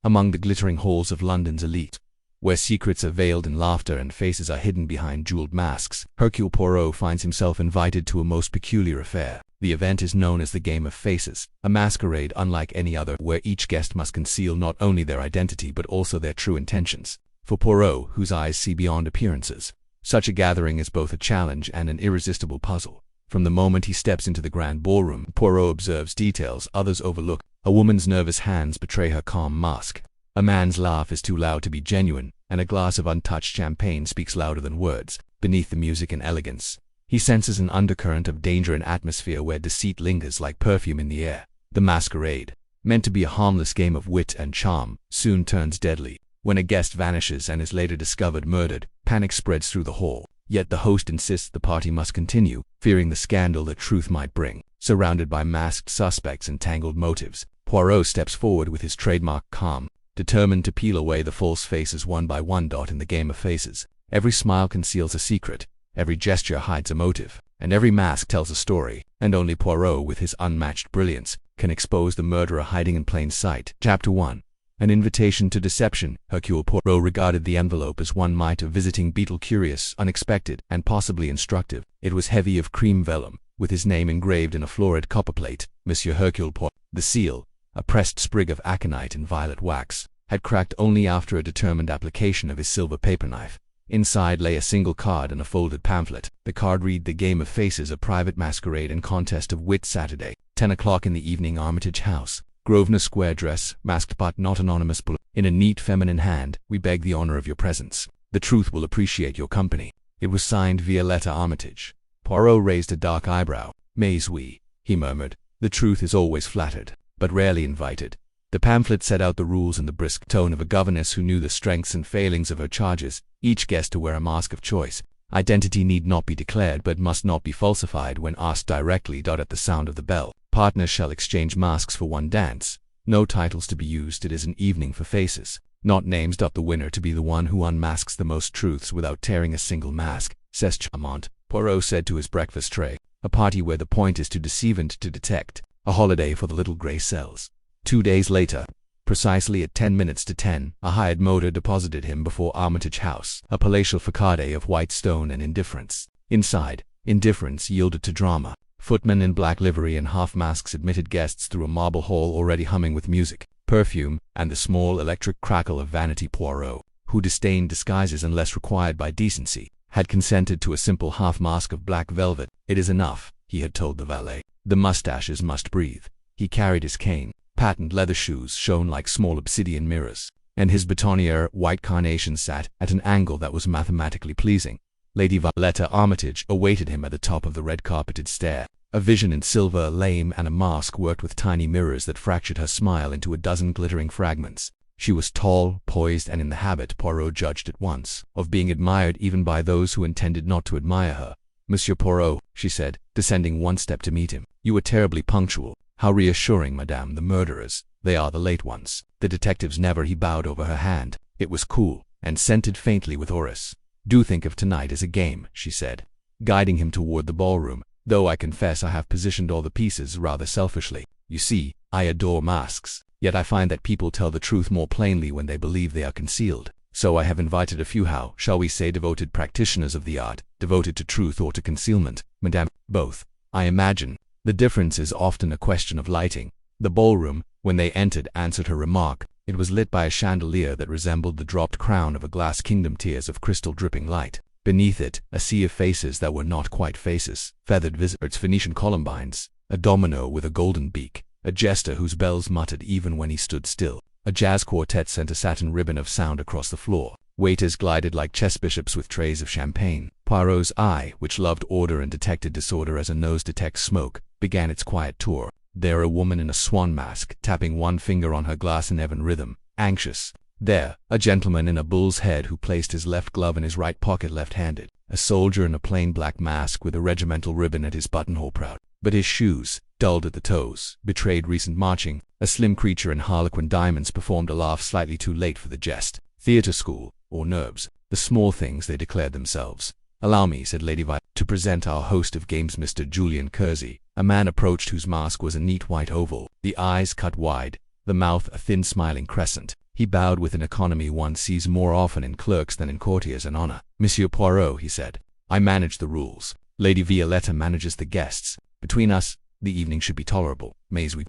among the glittering halls of London's elite, where secrets are veiled in laughter and faces are hidden behind jeweled masks, Hercule Poirot finds himself invited to a most peculiar affair. The event is known as the Game of Faces, a masquerade unlike any other where each guest must conceal not only their identity but also their true intentions. For Poirot, whose eyes see beyond appearances, such a gathering is both a challenge and an irresistible puzzle. From the moment he steps into the grand ballroom, Poirot observes details others overlook. A woman's nervous hands betray her calm mask. A man's laugh is too loud to be genuine, and a glass of untouched champagne speaks louder than words. Beneath the music and elegance, he senses an undercurrent of danger and atmosphere where deceit lingers like perfume in the air. The masquerade, meant to be a harmless game of wit and charm, soon turns deadly. When a guest vanishes and is later discovered murdered, panic spreads through the hall. Yet the host insists the party must continue, fearing the scandal that truth might bring. Surrounded by masked suspects and tangled motives, Poirot steps forward with his trademark calm, determined to peel away the false faces one by one. In the Game of Faces, every smile conceals a secret, every gesture hides a motive, and every mask tells a story, and only Poirot, with his unmatched brilliance, can expose the murderer hiding in plain sight. Chapter 1. An invitation to deception. Hercule Poirot regarded the envelope as one might a visiting beetle, curious, unexpected, and possibly instructive. It was heavy of cream vellum, with his name engraved in a florid copperplate, Monsieur Hercule Poirot. The seal, a pressed sprig of aconite in violet wax, had cracked only after a determined application of his silver paper knife. Inside lay a single card and a folded pamphlet. The card read: The Game of Faces, a private masquerade and contest of wit, Saturday, 10 o'clock in the evening, Armitage House, Grosvenor Square. Dress, masked but not anonymous. In a neat feminine hand, we beg the honor of your presence. The truth will appreciate your company. It was signed Violetta Armitage. Poirot raised a dark eyebrow. Mais oui, he murmured. The truth is always flattered, but rarely invited. The pamphlet set out the rules in the brisk tone of a governess who knew the strengths and failings of her charges. Each guest to wear a mask of choice. Identity need not be declared but must not be falsified when asked directly. At the sound of the bell, partners shall exchange masks for one dance. No titles to be used. It is an evening for faces, not names. The winner to be the one who unmasks the most truths without tearing a single mask. C'est charmant, Poirot said to his breakfast tray. A party where the point is to deceive and to detect. A holiday for the little grey cells. 2 days later, precisely at 10 minutes to 10, a hired motor deposited him before Armitage House, a palatial facade of white stone and indifference. Inside, indifference yielded to drama. Footmen in black livery and half-masks admitted guests through a marble hall already humming with music, perfume, and the small electric crackle of vanity. Poirot, who disdained disguises unless required by decency, had consented to a simple half-mask of black velvet. It is enough, he had told the valet. The mustaches must breathe. He carried his cane. Patent leather shoes shone like small obsidian mirrors, and his boutonniere, white carnation, sat at an angle that was mathematically pleasing. Lady Violetta Armitage awaited him at the top of the red-carpeted stair, a vision in silver, lame, and a mask worked with tiny mirrors that fractured her smile into a dozen glittering fragments. She was tall, poised, and in the habit, Poirot judged at once, of being admired even by those who intended not to admire her. Monsieur Poirot, she said, descending one step to meet him. You were terribly punctual. How reassuring, madame. The murderers, they are the late ones. The detectives never. He bowed over her hand. It was cool, and scented faintly with orris. Do think of tonight as a game, she said, guiding him toward the ballroom, though I confess I have positioned all the pieces rather selfishly. You see, I adore masks, yet I find that people tell the truth more plainly when they believe they are concealed. So I have invited a few, how shall we say, devoted practitioners of the art, devoted to truth or to concealment, madame. Both, I imagine. The difference is often a question of lighting. The ballroom, when they entered, answered her remark. It was lit by a chandelier that resembled the dropped crown of a glass kingdom, tiers of crystal dripping light. Beneath it, a sea of faces that were not quite faces, feathered visitors, Venetian columbines, a domino with a golden beak, a jester whose bells muttered even when he stood still. A jazz quartet sent a satin ribbon of sound across the floor. Waiters glided like chess bishops with trays of champagne. Poirot's eye, which loved order and detected disorder as a nose detects smoke, began its quiet tour. There a woman in a swan mask, tapping one finger on her glass in even rhythm, anxious. There, a gentleman in a bull's head who placed his left glove in his right pocket left-handed. A soldier in a plain black mask with a regimental ribbon at his buttonhole, proud. But his shoes, dulled at the toes, betrayed recent marching. A slim creature in harlequin diamonds performed a laugh slightly too late for the jest. Theatre school, or nerves, the small things, they declared themselves. Allow me, said Lady Vi, to present our host of games, Mr. Julian Kersey. A man approached whose mask was a neat white oval, the eyes cut wide, the mouth a thin smiling crescent. He bowed with an economy one sees more often in clerks than in courtiers and honor. Monsieur Poirot, he said, I manage the rules. Lady Violetta manages the guests. Between us, the evening should be tolerable. Mais oui.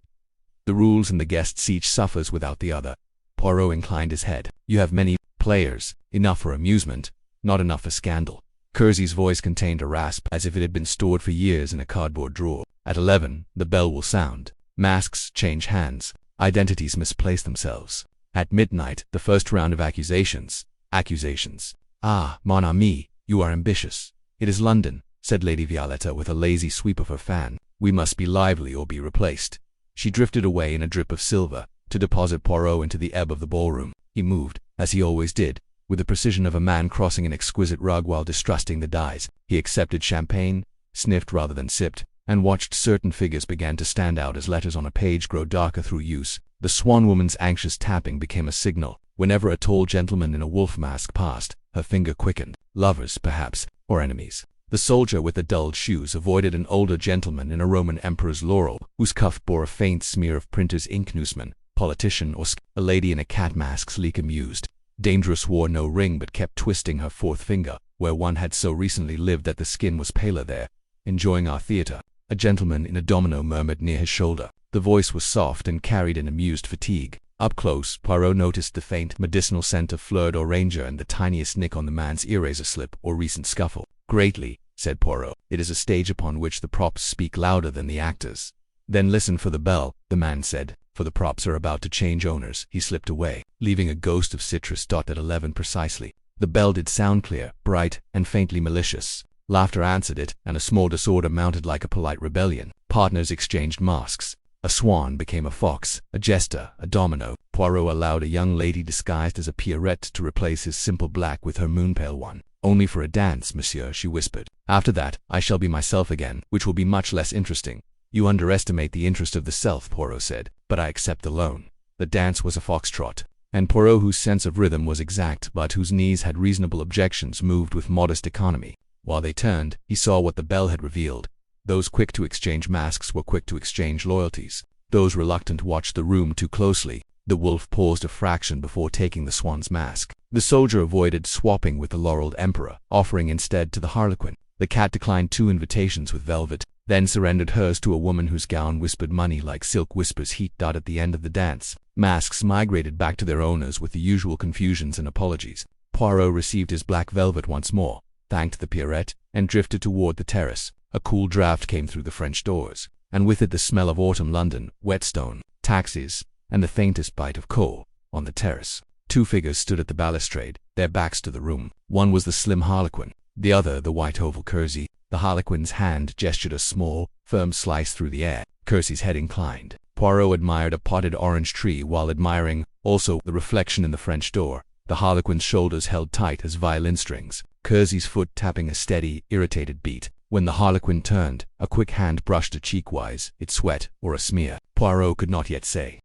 The rules and the guests each suffers without the other. Poirot inclined his head. You have many players, enough for amusement, not enough for scandal. Kersey's voice contained a rasp as if it had been stored for years in a cardboard drawer. At 11, the bell will sound. Masks change hands. Identities misplace themselves. At midnight, the first round of accusations. Ah, mon ami, you are ambitious. It is London, said Lady Violetta with a lazy sweep of her fan. We must be lively or be replaced. She drifted away in a drip of silver, to deposit Poirot into the ebb of the ballroom. He moved, as he always did, with the precision of a man crossing an exquisite rug while distrusting the dyes. He accepted champagne, sniffed rather than sipped, and watched certain figures begin to stand out as letters on a page grow darker through use. The swan woman's anxious tapping became a signal. Whenever a tall gentleman in a wolf mask passed, her finger quickened. Lovers, perhaps, or enemies. The soldier with the dulled shoes avoided an older gentleman in a Roman emperor's laurel, whose cuff bore a faint smear of printer's ink. Newsman, politician, or a lady in a cat mask sleek amused. Dangerous wore no ring but kept twisting her fourth finger, where one had so recently lived that the skin was paler there. Enjoying our theatre. A gentleman in a domino murmured near his shoulder. The voice was soft and carried an amused fatigue. Up close, Poirot noticed the faint medicinal scent of fleur d'oranger and the tiniest nick on the man's eraser slip or recent scuffle. Greatly, said Poirot. It is a stage upon which the props speak louder than the actors. Then listen for the bell, the man said, for the props are about to change owners. He slipped away, leaving a ghost of citrus dot at 11 precisely. The bell did sound clear, bright, and faintly malicious. Laughter answered it, and a small disorder mounted like a polite rebellion. Partners exchanged masks. A swan became a fox, a jester, a domino. Poirot allowed a young lady disguised as a Pierrette to replace his simple black with her moonpale one. Only for a dance, monsieur, she whispered. After that, I shall be myself again, which will be much less interesting. You underestimate the interest of the self, Poirot said, but I accept the loan. The dance was a foxtrot, and Poirot, whose sense of rhythm was exact but whose knees had reasonable objections, moved with modest economy. While they turned, he saw what the bell had revealed. Those quick to exchange masks were quick to exchange loyalties. Those reluctant watched the room too closely. The wolf paused a fraction before taking the swan's mask. The soldier avoided swapping with the laureled emperor, offering instead to the harlequin. The cat declined 2 invitations with velvet, then surrendered hers to a woman whose gown whispered money like silk whispers heat. At the end of the dance, masks migrated back to their owners with the usual confusions and apologies. Poirot received his black velvet once more, thanked the Pierrette, and drifted toward the terrace. A cool draught came through the French doors, and with it the smell of autumn London, whetstone, taxis, and the faintest bite of coal. On the terrace, 2 figures stood at the balustrade, their backs to the room. One was the slim harlequin, the other the white oval Kersey. The harlequin's hand gestured a small, firm slice through the air. Kersey's head inclined. Poirot admired a potted orange tree while admiring, also, the reflection in the French door. The harlequin's shoulders held tight as violin strings, Kersey's foot tapping a steady, irritated beat. When the harlequin turned, a quick hand brushed a cheekwise, it sweat, or a smear. Poirot could not yet say.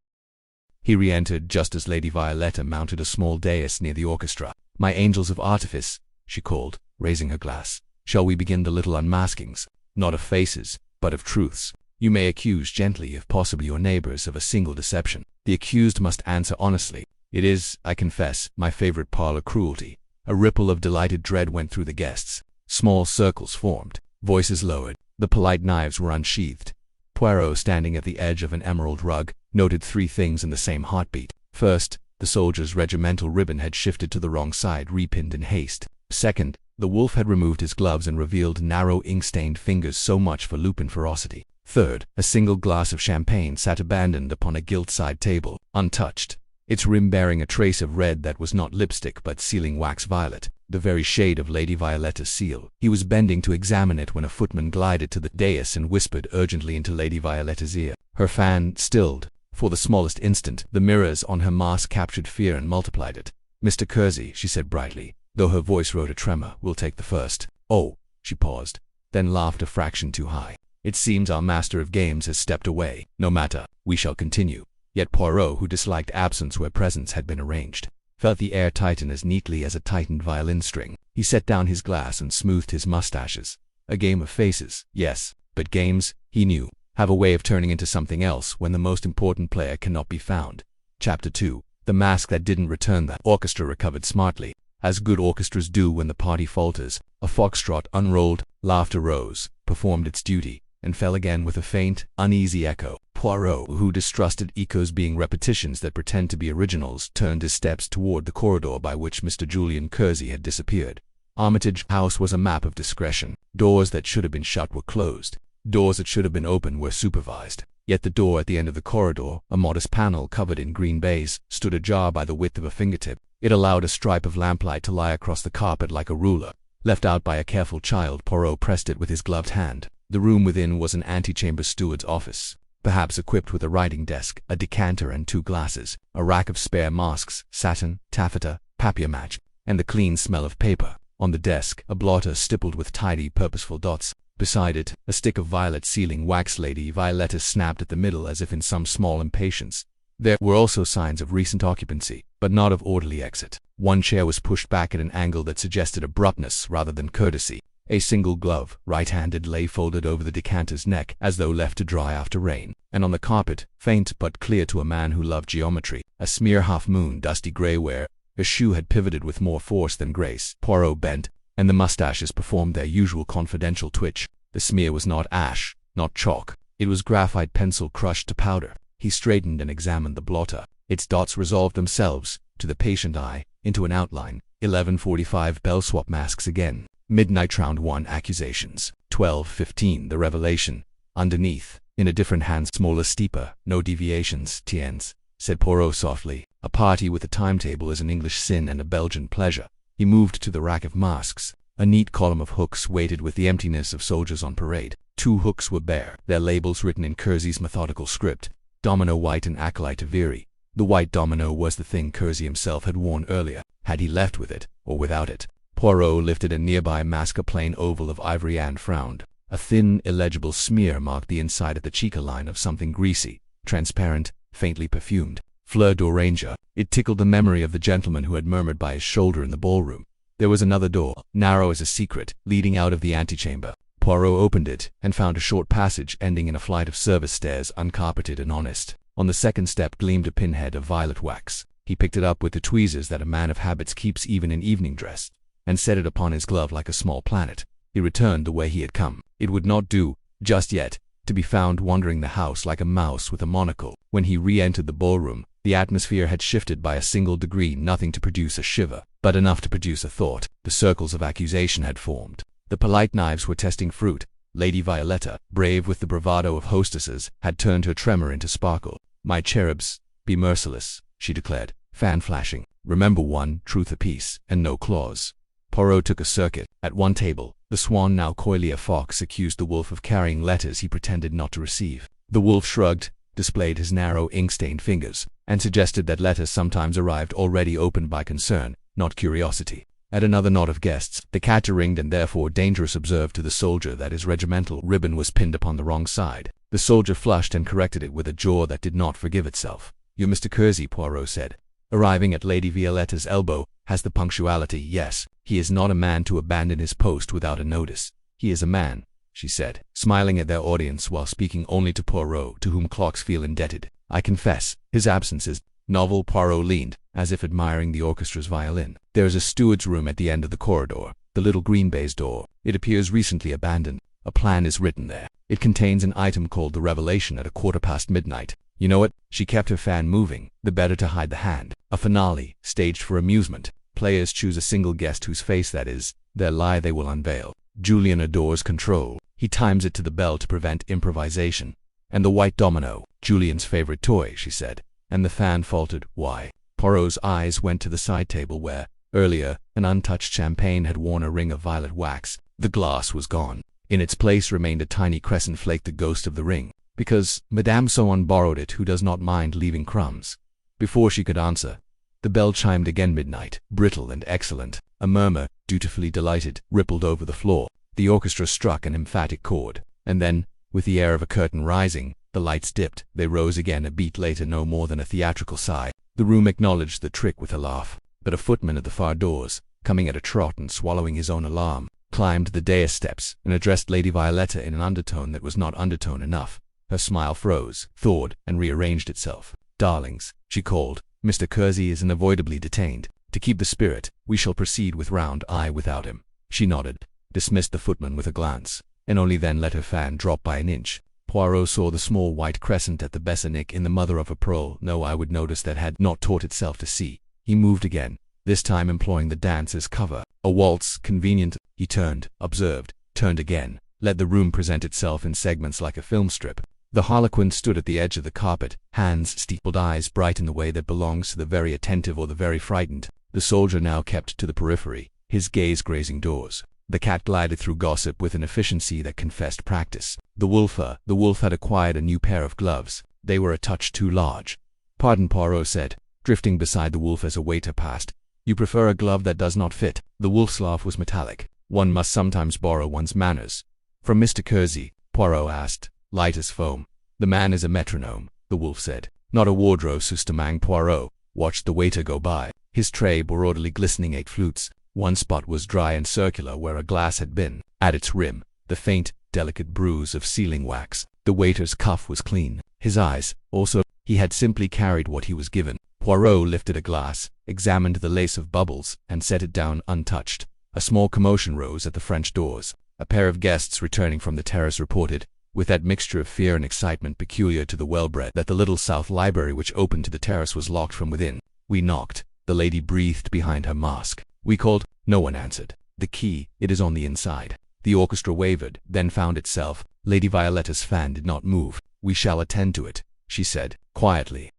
He re-entered just as Lady Violetta mounted a small dais near the orchestra. My angels of artifice, she called, raising her glass. Shall we begin the little unmaskings? Not of faces, but of truths. You may accuse gently, if possible, your neighbors of a single deception. The accused must answer honestly. It is, I confess, my favorite parlor cruelty. A ripple of delighted dread went through the guests. Small circles formed. Voices lowered. The polite knives were unsheathed. Poirot, standing at the edge of an emerald rug, noted 3 things in the same heartbeat. First, the soldier's regimental ribbon had shifted to the wrong side, repinned in haste. Second, the wolf had removed his gloves and revealed narrow ink-stained fingers. So much for lupin ferocity. Third, a single glass of champagne sat abandoned upon a gilt side table, untouched, its rim bearing a trace of red that was not lipstick but sealing wax violet, the very shade of Lady Violetta's seal. He was bending to examine it when a footman glided to the dais and whispered urgently into Lady Violetta's ear. Her fan stilled. For the smallest instant, the mirrors on her mask captured fear and multiplied it. Mr. Kersey, she said brightly, though her voice rode a tremor, will take the first. Oh, she paused, then laughed a fraction too high. It seems our master of games has stepped away. No matter, we shall continue. Yet Poirot, who disliked absence where presence had been arranged, felt the air tighten as neatly as a tightened violin string. He set down his glass and smoothed his mustaches. A game of faces, yes, but games, he knew, have a way of turning into something else when the most important player cannot be found. Chapter 2. The mask that didn't return. The orchestra recovered smartly, as good orchestras do when the party falters. A foxtrot unrolled, laughter rose, performed its duty, and fell again with a faint, uneasy echo. Poirot, who distrusted echoes being repetitions that pretend to be originals, turned his steps toward the corridor by which Mr. Julian Kersey had disappeared. Armitage House was a map of discretion. Doors that should have been shut were closed. Doors that should have been open were supervised. Yet the door at the end of the corridor, a modest panel covered in green baize, stood ajar by the width of a fingertip. It allowed a stripe of lamplight to lie across the carpet like a ruler. Left out by a careful child, Poirot pressed it with his gloved hand. The room within was an antechamber steward's office, perhaps equipped with a writing desk, a decanter and 2 glasses, a rack of spare masks, satin, taffeta, papier-mâché, and the clean smell of paper. On the desk, a blotter stippled with tidy, purposeful dots. Beside it, a stick of violet sealing wax. Lady Violetta snapped at the middle as if in some small impatience. There were also signs of recent occupancy, but not of orderly exit. One chair was pushed back at an angle that suggested abruptness rather than courtesy. A single glove, right-handed, lay folded over the decanter's neck as though left to dry after rain. And on the carpet, faint but clear to a man who loved geometry, a smear half-moon, dusty gray where a shoe had pivoted with more force than grace. Poirot bent, and the mustaches performed their usual confidential twitch. The smear was not ash, not chalk. It was graphite pencil crushed to powder. He straightened and examined the blotter. Its dots resolved themselves, to the patient eye, into an outline. 11:45 bell swap masks again. Midnight round 1 accusations. 12:15 the revelation. Underneath, in a different hand, smaller, steeper, no deviations. Tiens, said Poirot softly. A party with a timetable is an English sin and a Belgian pleasure. He moved to the rack of masks. A neat column of hooks waited with the emptiness of soldiers on parade. 2 hooks were bare, their labels written in Kersey's methodical script. Domino white and acolyte of Veery. The white domino was the thing Kersey himself had worn earlier. Had he left with it, or without it? Poirot lifted a nearby mask, a plain oval of ivory, and frowned. A thin, illegible smear marked the inside of the cheek, a line of something greasy, transparent, faintly perfumed. Fleur d'oranger. It tickled the memory of the gentleman who had murmured by his shoulder in the ballroom. There was another door, narrow as a secret, leading out of the antechamber. Poirot opened it, and found a short passage ending in a flight of service stairs, uncarpeted and honest. On the second step gleamed a pinhead of violet wax. He picked it up with the tweezers that a man of habits keeps even in evening dress, and set it upon his glove like a small planet. He returned the way he had come. It would not do, just yet, to be found wandering the house like a mouse with a monocle. When he re-entered the ballroom, the atmosphere had shifted by a single degree, nothing to produce a shiver, but enough to produce a thought. The circles of accusation had formed. The polite knives were testing fruit. Lady Violetta, brave with the bravado of hostesses, had turned her tremor into sparkle. "My cherubs, be merciless," she declared, fan flashing. "Remember, 1 truth apiece, and no claws." Poirot took a circuit. At one table, the swan, now coyly a fox, accused the wolf of carrying letters he pretended not to receive. The wolf shrugged, displayed his narrow, ink-stained fingers, and suggested that letters sometimes arrived already opened by concern, not curiosity. At another knot of guests, the cat-ringed and therefore dangerous observed to the soldier that his regimental ribbon was pinned upon the wrong side. The soldier flushed and corrected it with a jaw that did not forgive itself. "You're Mr. Kersey," Poirot said, arriving at Lady Violetta's elbow. "Has the punctuality?" "Yes. He is not a man to abandon his post without a notice." "He is a man," she said, smiling at their audience while speaking only to Poirot, to whom clocks feel indebted. "I confess, his absence is novel." Poirot leaned, as if admiring the orchestra's violin. "There is a steward's room at the end of the corridor, the little green baize door. It appears recently abandoned. A plan is written there. It contains an item called The Revelation at midnight. You know it?" She kept her fan moving, the better to hide the hand. "A finale, staged for amusement. Players choose a single guest whose face, that is, their lie, they will unveil. Julian adores control. He times it to the bell to prevent improvisation. And the white domino, Julian's favorite toy," she said. And the fan faltered. "Why?" Poirot's eyes went to the side table where, earlier, an untouched champagne had worn a ring of violet wax. The glass was gone. In its place remained a tiny crescent flake, the ghost of the ring. "Because Madame Soane borrowed it, who does not mind leaving crumbs." Before she could answer, the bell chimed again. Midnight, brittle and excellent. A murmur, dutifully delighted, rippled over the floor. The orchestra struck an emphatic chord, and then, with the air of a curtain rising, the lights dipped. They rose again a beat later, no more than a theatrical sigh. The room acknowledged the trick with a laugh, but a footman at the far doors, coming at a trot and swallowing his own alarm, climbed the dais steps and addressed Lady Violetta in an undertone that was not undertone enough. Her smile froze, thawed, and rearranged itself. "Darlings," she called, Mr. Kersey is unavoidably detained. To keep the spirit, we shall proceed with round I without him." She nodded, dismissed the footman with a glance, and only then let her fan drop by an inch. Poirot saw the small white crescent at the Besanic in the mother of pearl no eye would notice that had not taught itself to see. He moved again, this time employing the dance as cover. A waltz, convenient. He turned, observed, turned again, let the room present itself in segments like a film strip. The harlequin stood at the edge of the carpet, hands steepled, eyes bright in the way that belongs to the very attentive or the very frightened. The soldier now kept to the periphery, his gaze grazing doors. The cat glided through gossip with an efficiency that confessed practice. The wolf had acquired a new pair of gloves. They were a touch too large. "Pardon," Poirot said, drifting beside the wolf as a waiter passed. "You prefer a glove that does not fit?" The wolf's laugh was metallic. "One must sometimes borrow one's manners." "From Mr. Kersey?" Poirot asked, light as foam. "The man is a metronome," the wolf said. "Not a wardrobe sustemang." Poirot watched the waiter go by. His tray bore orderly glistening 8 flutes. One spot was dry and circular where a glass had been. At its rim, the faint, delicate bruise of sealing wax. The waiter's cuff was clean. His eyes, also, he had simply carried what he was given. Poirot lifted a glass, examined the lace of bubbles, and set it down untouched. A small commotion rose at the French doors. A pair of guests returning from the terrace reported, with that mixture of fear and excitement peculiar to the well-bred, that the little south library which opened to the terrace was locked from within. "We knocked," the lady breathed behind her mask. "We called." No one answered. "The key, it is on the inside." The orchestra wavered, then found itself. Lady Violetta's fan did not move. "We shall attend to it," she said, quietly.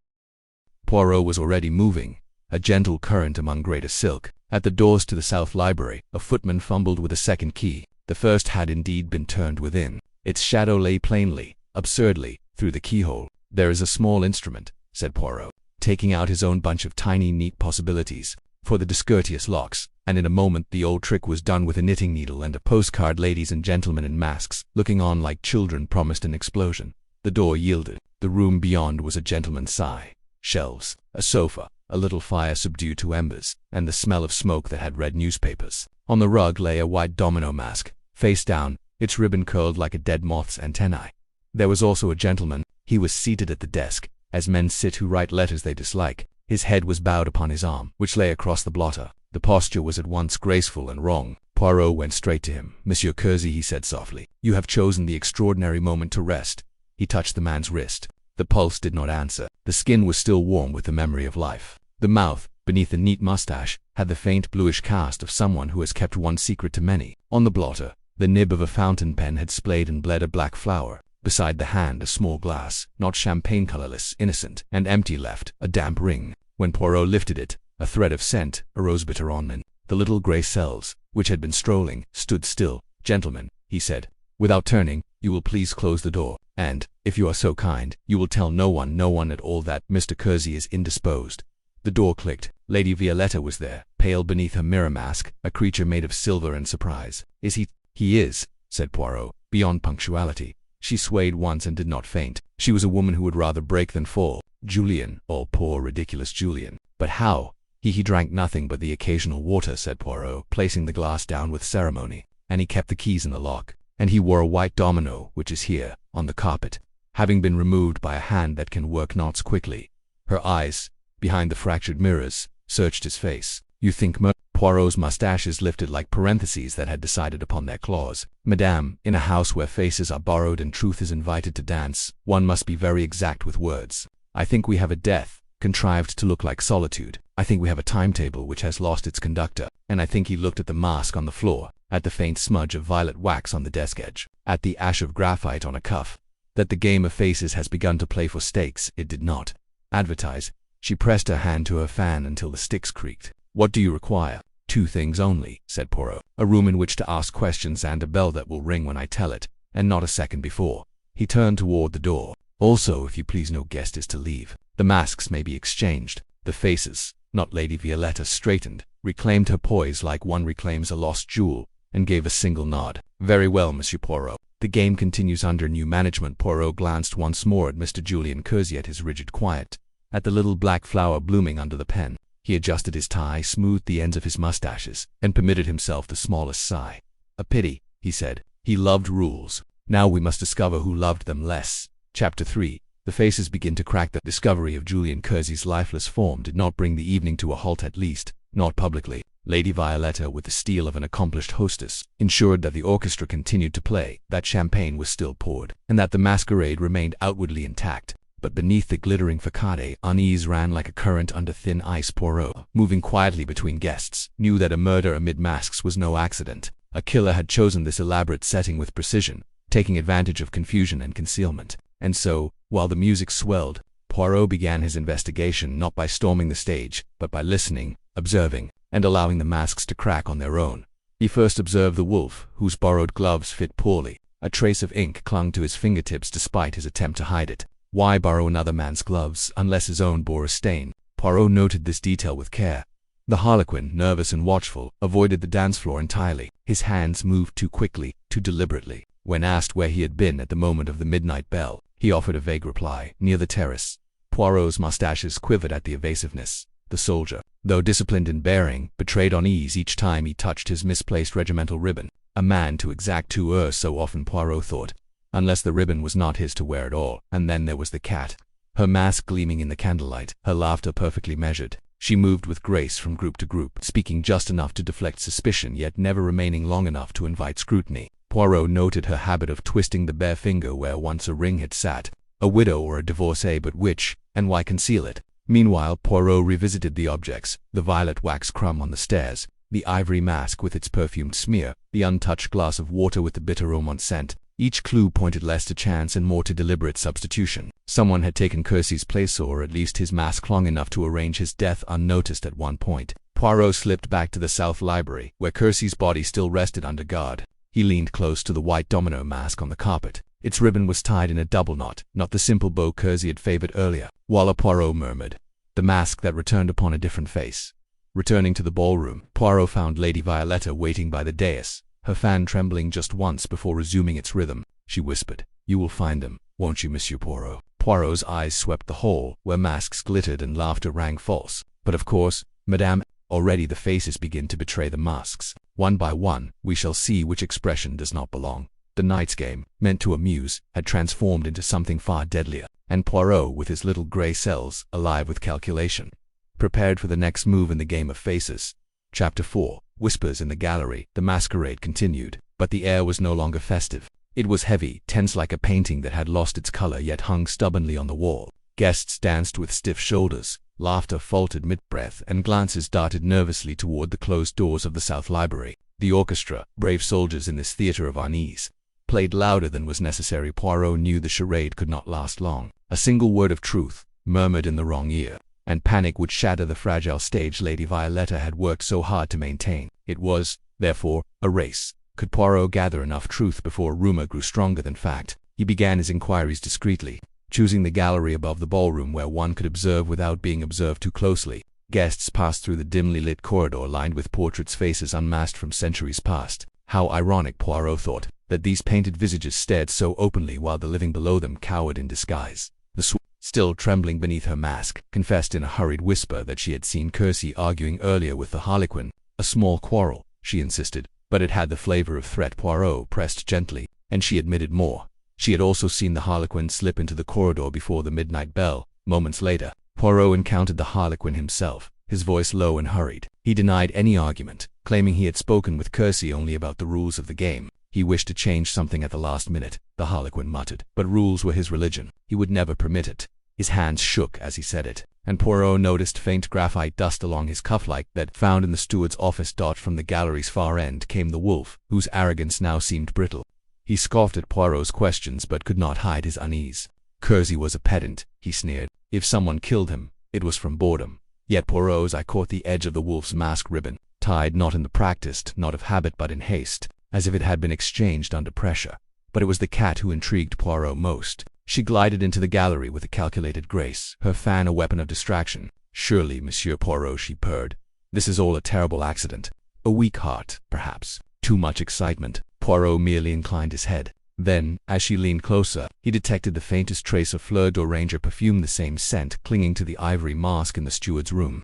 Poirot was already moving, a gentle current among greater silk. At the doors to the south library, a footman fumbled with a second key. The first had indeed been turned within. Its shadow lay plainly, absurdly, through the keyhole. "There is a small instrument," said Poirot, taking out his own bunch of tiny, neat possibilities, for the discourteous locks, and in a moment the old trick was done with a knitting needle and a postcard. Ladies and gentlemen in masks, looking on like children, promised an explosion. The door yielded. The room beyond was a gentleman's sigh. Shelves, a sofa, a little fire subdued to embers, and the smell of smoke that had read newspapers. On the rug lay a white domino mask, face down, its ribbon curled like a dead moth's antennae. There was also a gentleman. He was seated at the desk, as men sit who write letters they dislike. His head was bowed upon his arm, which lay across the blotter. The posture was at once graceful and wrong. Poirot went straight to him. "Monsieur Kersey," he said softly, "you have chosen the extraordinary moment to rest." He touched the man's wrist. The pulse did not answer. The skin was still warm with the memory of life. The mouth, beneath the neat mustache, had the faint bluish cast of someone who has kept one secret to many. On the blotter, the nib of a fountain pen had splayed and bled a black flower. Beside the hand, a small glass, not champagne colorless, innocent, and empty, left a damp ring. When Poirot lifted it, a thread of scent arose bitter on men. The little grey cells, which had been strolling, stood still. "Gentlemen," he said, without turning, "you will please close the door, and, if you are so kind, you will tell no one at all that Mr. Kersey is indisposed." The door clicked. Lady Violetta was there, pale beneath her mirror mask, a creature made of silver and surprise. "Is he?" "He is," said Poirot, beyond punctuality. She swayed once and did not faint. She was a woman who would rather break than fall. Julian, oh poor ridiculous Julian. "But how?" He drank nothing but the occasional water," said Poirot, placing the glass down with ceremony. "And he kept the keys in the lock. And he wore a white domino, which is here, on the carpet, having been removed by a hand that can work knots quickly." Her eyes, behind the fractured mirrors, searched his face. "You think Poirot's mustaches lifted like parentheses that had decided upon their claws. "Madame, in a house where faces are borrowed and truth is invited to dance, one must be very exact with words. I think we have a death, contrived to look like solitude. I think we have a timetable which has lost its conductor." And I think he looked at the mask on the floor, at the faint smudge of violet wax on the desk edge, at the ash of graphite on a cuff. That the game of faces has begun to play for stakes, it did not advertise. She pressed her hand to her fan until the sticks creaked. "What do you require?" "Two things only," said Poirot. "A room in which to ask questions and a bell that will ring when I tell it, and not a second before." He turned toward the door. "Also, if you please, no guest is to leave. The masks may be exchanged." The faces, not Lady Violetta, straightened, reclaimed her poise like one reclaims a lost jewel, and gave a single nod. "Very well, Monsieur Poirot. The game continues under new management." Poirot glanced once more at Mr. Julian Kersey, at his rigid quiet, at the little black flower blooming under the pen. He adjusted his tie, smoothed the ends of his mustaches, and permitted himself the smallest sigh. "A pity," he said. "He loved rules. Now we must discover who loved them less." Chapter 3. The faces begin to crack. The discovery of Julian Kersey's lifeless form did not bring the evening to a halt, at least, not publicly. Lady Violetta, with the steel of an accomplished hostess, ensured that the orchestra continued to play, that champagne was still poured, and that the masquerade remained outwardly intact. But beneath the glittering facade, unease ran like a current under thin ice. Poirot, moving quietly between guests, knew that a murder amid masks was no accident. A killer had chosen this elaborate setting with precision, taking advantage of confusion and concealment. And so, while the music swelled, Poirot began his investigation not by storming the stage, but by listening, observing, and allowing the masks to crack on their own. He first observed the wolf, whose borrowed gloves fit poorly. A trace of ink clung to his fingertips despite his attempt to hide it. Why borrow another man's gloves unless his own bore a stain? Poirot noted this detail with care. The harlequin, nervous and watchful, avoided the dance floor entirely. His hands moved too quickly, too deliberately. When asked where he had been at the moment of the midnight bell, he offered a vague reply: near the terrace. Poirot's mustaches quivered at the evasiveness. The soldier, though disciplined in bearing, betrayed unease each time he touched his misplaced regimental ribbon. A man to exact too so often, Poirot thought. Unless the ribbon was not his to wear at all. And then there was the cat. Her mask gleaming in the candlelight, her laughter perfectly measured. She moved with grace from group to group, speaking just enough to deflect suspicion yet never remaining long enough to invite scrutiny. Poirot noted her habit of twisting the bare finger where once a ring had sat. A widow or a divorcee, but which, and why conceal it? Meanwhile, Poirot revisited the objects: the violet wax crumb on the stairs, the ivory mask with its perfumed smear, the untouched glass of water with the bitter romance scent. Each clue pointed less to chance and more to deliberate substitution. Someone had taken Kersey's place, or at least his mask long enough to arrange his death unnoticed at one point. Poirot slipped back to the South Library, where Kersey's body still rested under guard. He leaned close to the white domino mask on the carpet. Its ribbon was tied in a double knot, not the simple bow Kersey had favored earlier. While Poirot murmured, "The mask that returned upon a different face." Returning to the ballroom, Poirot found Lady Violetta waiting by the dais, her fan trembling just once before resuming its rhythm. She whispered, "You will find them, won't you, Monsieur Poirot?" Poirot's eyes swept the hall, where masks glittered and laughter rang false. "But of course, Madame, already the faces begin to betray the masks. One by one, we shall see which expression does not belong." The night's game, meant to amuse, had transformed into something far deadlier, and Poirot, with his little grey cells, alive with calculation, prepared for the next move in the game of faces. Chapter 4. Whispers in the gallery. The masquerade continued, but the air was no longer festive. It was heavy, tense, like a painting that had lost its color yet hung stubbornly on the wall. Guests danced with stiff shoulders, laughter faltered mid-breath, and glances darted nervously toward the closed doors of the South Library. The orchestra, brave soldiers in this theater of unease, played louder than was necessary. Poirot knew the charade could not last long. A single word of truth, murmured in the wrong ear, and panic would shatter the fragile stage Lady Violetta had worked so hard to maintain. It was, therefore, a race. Could Poirot gather enough truth before rumor grew stronger than fact? He began his inquiries discreetly, choosing the gallery above the ballroom where one could observe without being observed too closely. Guests passed through the dimly lit corridor lined with portraits, faces unmasked from centuries past. How ironic, Poirot thought, that these painted visages stared so openly while the living below them cowered in disguise. The sword, still trembling beneath her mask, confessed in a hurried whisper that she had seen Kersey arguing earlier with the harlequin. A small quarrel, she insisted, but it had the flavor of threat. Poirot pressed gently, and she admitted more. She had also seen the harlequin slip into the corridor before the midnight bell. Moments later, Poirot encountered the harlequin himself, his voice low and hurried. He denied any argument, claiming he had spoken with Kersey only about the rules of the game. He wished to change something at the last minute, the harlequin muttered, but rules were his religion. He would never permit it. His hands shook as he said it, and Poirot noticed faint graphite dust along his cuff like that found in the steward's office. From the gallery's far end came the wolf, whose arrogance now seemed brittle. He scoffed at Poirot's questions but could not hide his unease. Kersey was a pedant, he sneered. If someone killed him, it was from boredom. Yet Poirot's eye caught the edge of the wolf's mask ribbon, tied not in the practiced knot of habit but in haste, as if it had been exchanged under pressure. But it was the cat who intrigued Poirot most. She glided into the gallery with a calculated grace, her fan a weapon of distraction. "Surely, Monsieur Poirot," she purred, "this is all a terrible accident. A weak heart, perhaps. Too much excitement." Poirot merely inclined his head. Then, as she leaned closer, he detected the faintest trace of Fleur d'Oranger perfume, the same scent clinging to the ivory mask in the steward's room.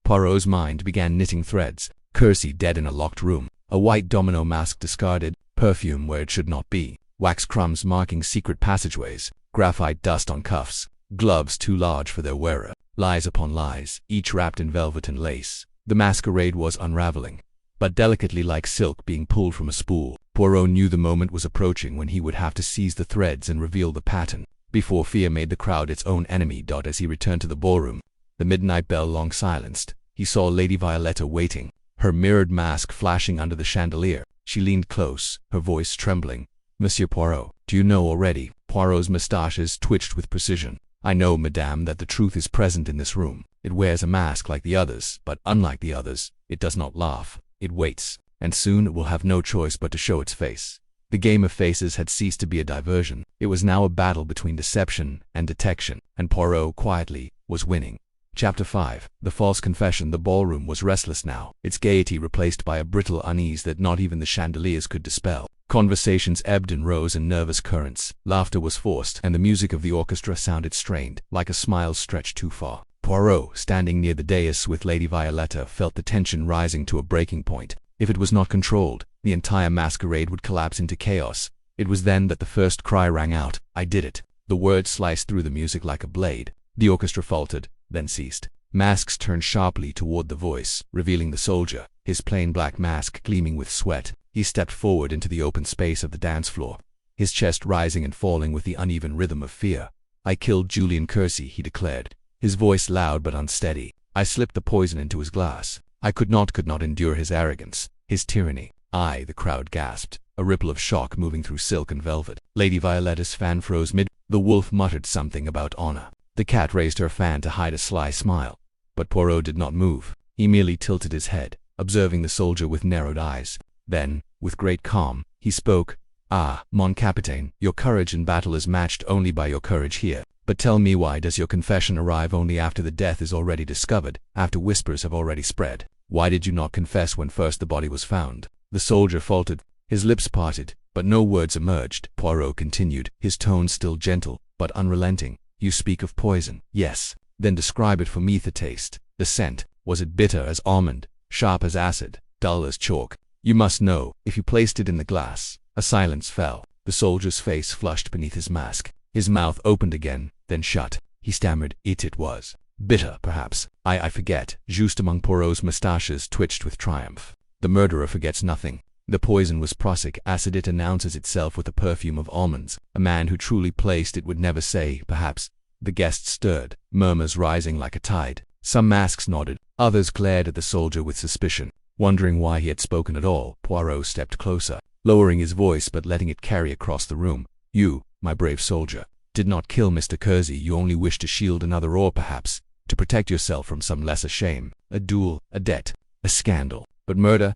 Poirot's mind began knitting threads. Kersey dead in a locked room, a white domino mask discarded, perfume where it should not be, wax crumbs marking secret passageways. graphite dust on cuffs, gloves too large for their wearer, lies upon lies, each wrapped in velvet and lace. The masquerade was unraveling, but delicately like silk being pulled from a spool. Poirot knew the moment was approaching when he would have to seize the threads and reveal the pattern, before fear made the crowd its own enemy. As he returned to the ballroom, the midnight bell long silenced, he saw Lady Violetta waiting, her mirrored mask flashing under the chandelier. She leaned close, her voice trembling. "Monsieur Poirot, do you know already?" Poirot's moustaches twitched with precision. "I know, madame, that the truth is present in this room. It wears a mask like the others, but unlike the others, it does not laugh. It waits, and soon it will have no choice but to show its face." The game of faces had ceased to be a diversion. It was now a battle between deception and detection, and Poirot, quietly, was winning. Chapter 5. The False Confession. The ballroom was restless now, its gaiety replaced by a brittle unease that not even the chandeliers could dispel. Conversations ebbed and rose in nervous currents, laughter was forced, and the music of the orchestra sounded strained, like a smile stretched too far. Poirot, standing near the dais with Lady Violetta, felt the tension rising to a breaking point. If it was not controlled, the entire masquerade would collapse into chaos. It was then that the first cry rang out. "I did it." The words sliced through the music like a blade. The orchestra faltered, then ceased. Masks turned sharply toward the voice, revealing the soldier, his plain black mask gleaming with sweat. He stepped forward into the open space of the dance floor, his chest rising and falling with the uneven rhythm of fear. "I killed Julian Kersey," he declared, his voice loud but unsteady. "I slipped the poison into his glass. I could not endure his arrogance, his tyranny." "I," the crowd gasped, a ripple of shock moving through silk and velvet. Lady Violetta's fan froze mid. The wolf muttered something about honor. The cat raised her fan to hide a sly smile. But Poirot did not move. He merely tilted his head, observing the soldier with narrowed eyes. Then, with great calm, he spoke. "Ah, mon capitaine, your courage in battle is matched only by your courage here. But tell me, why does your confession arrive only after the death is already discovered, after whispers have already spread? Why did you not confess when first the body was found?" The soldier faltered, his lips parted, but no words emerged. Poirot continued, his tone still gentle, but unrelenting. "You speak of poison." "Yes." "Then describe it for me. The taste, the scent. Was it bitter as almond, sharp as acid, dull as chalk? You must know, if you placed it in the glass." A silence fell. The soldier's face flushed beneath his mask. His mouth opened again, then shut. He stammered, It was bitter, perhaps. I forget." Just among Poirot's moustaches twitched with triumph. "The murderer forgets nothing. The poison was prussic acid. It announces itself with the perfume of almonds. A man who truly placed it would never say, perhaps." The guests stirred, murmurs rising like a tide. Some masks nodded, others glared at the soldier with suspicion. Wondering why he had spoken at all, Poirot stepped closer, lowering his voice but letting it carry across the room. "You, my brave soldier, did not kill Mr. Kersey. You only wished to shield another, or perhaps to protect yourself from some lesser shame. A duel, a debt, a scandal. But murder,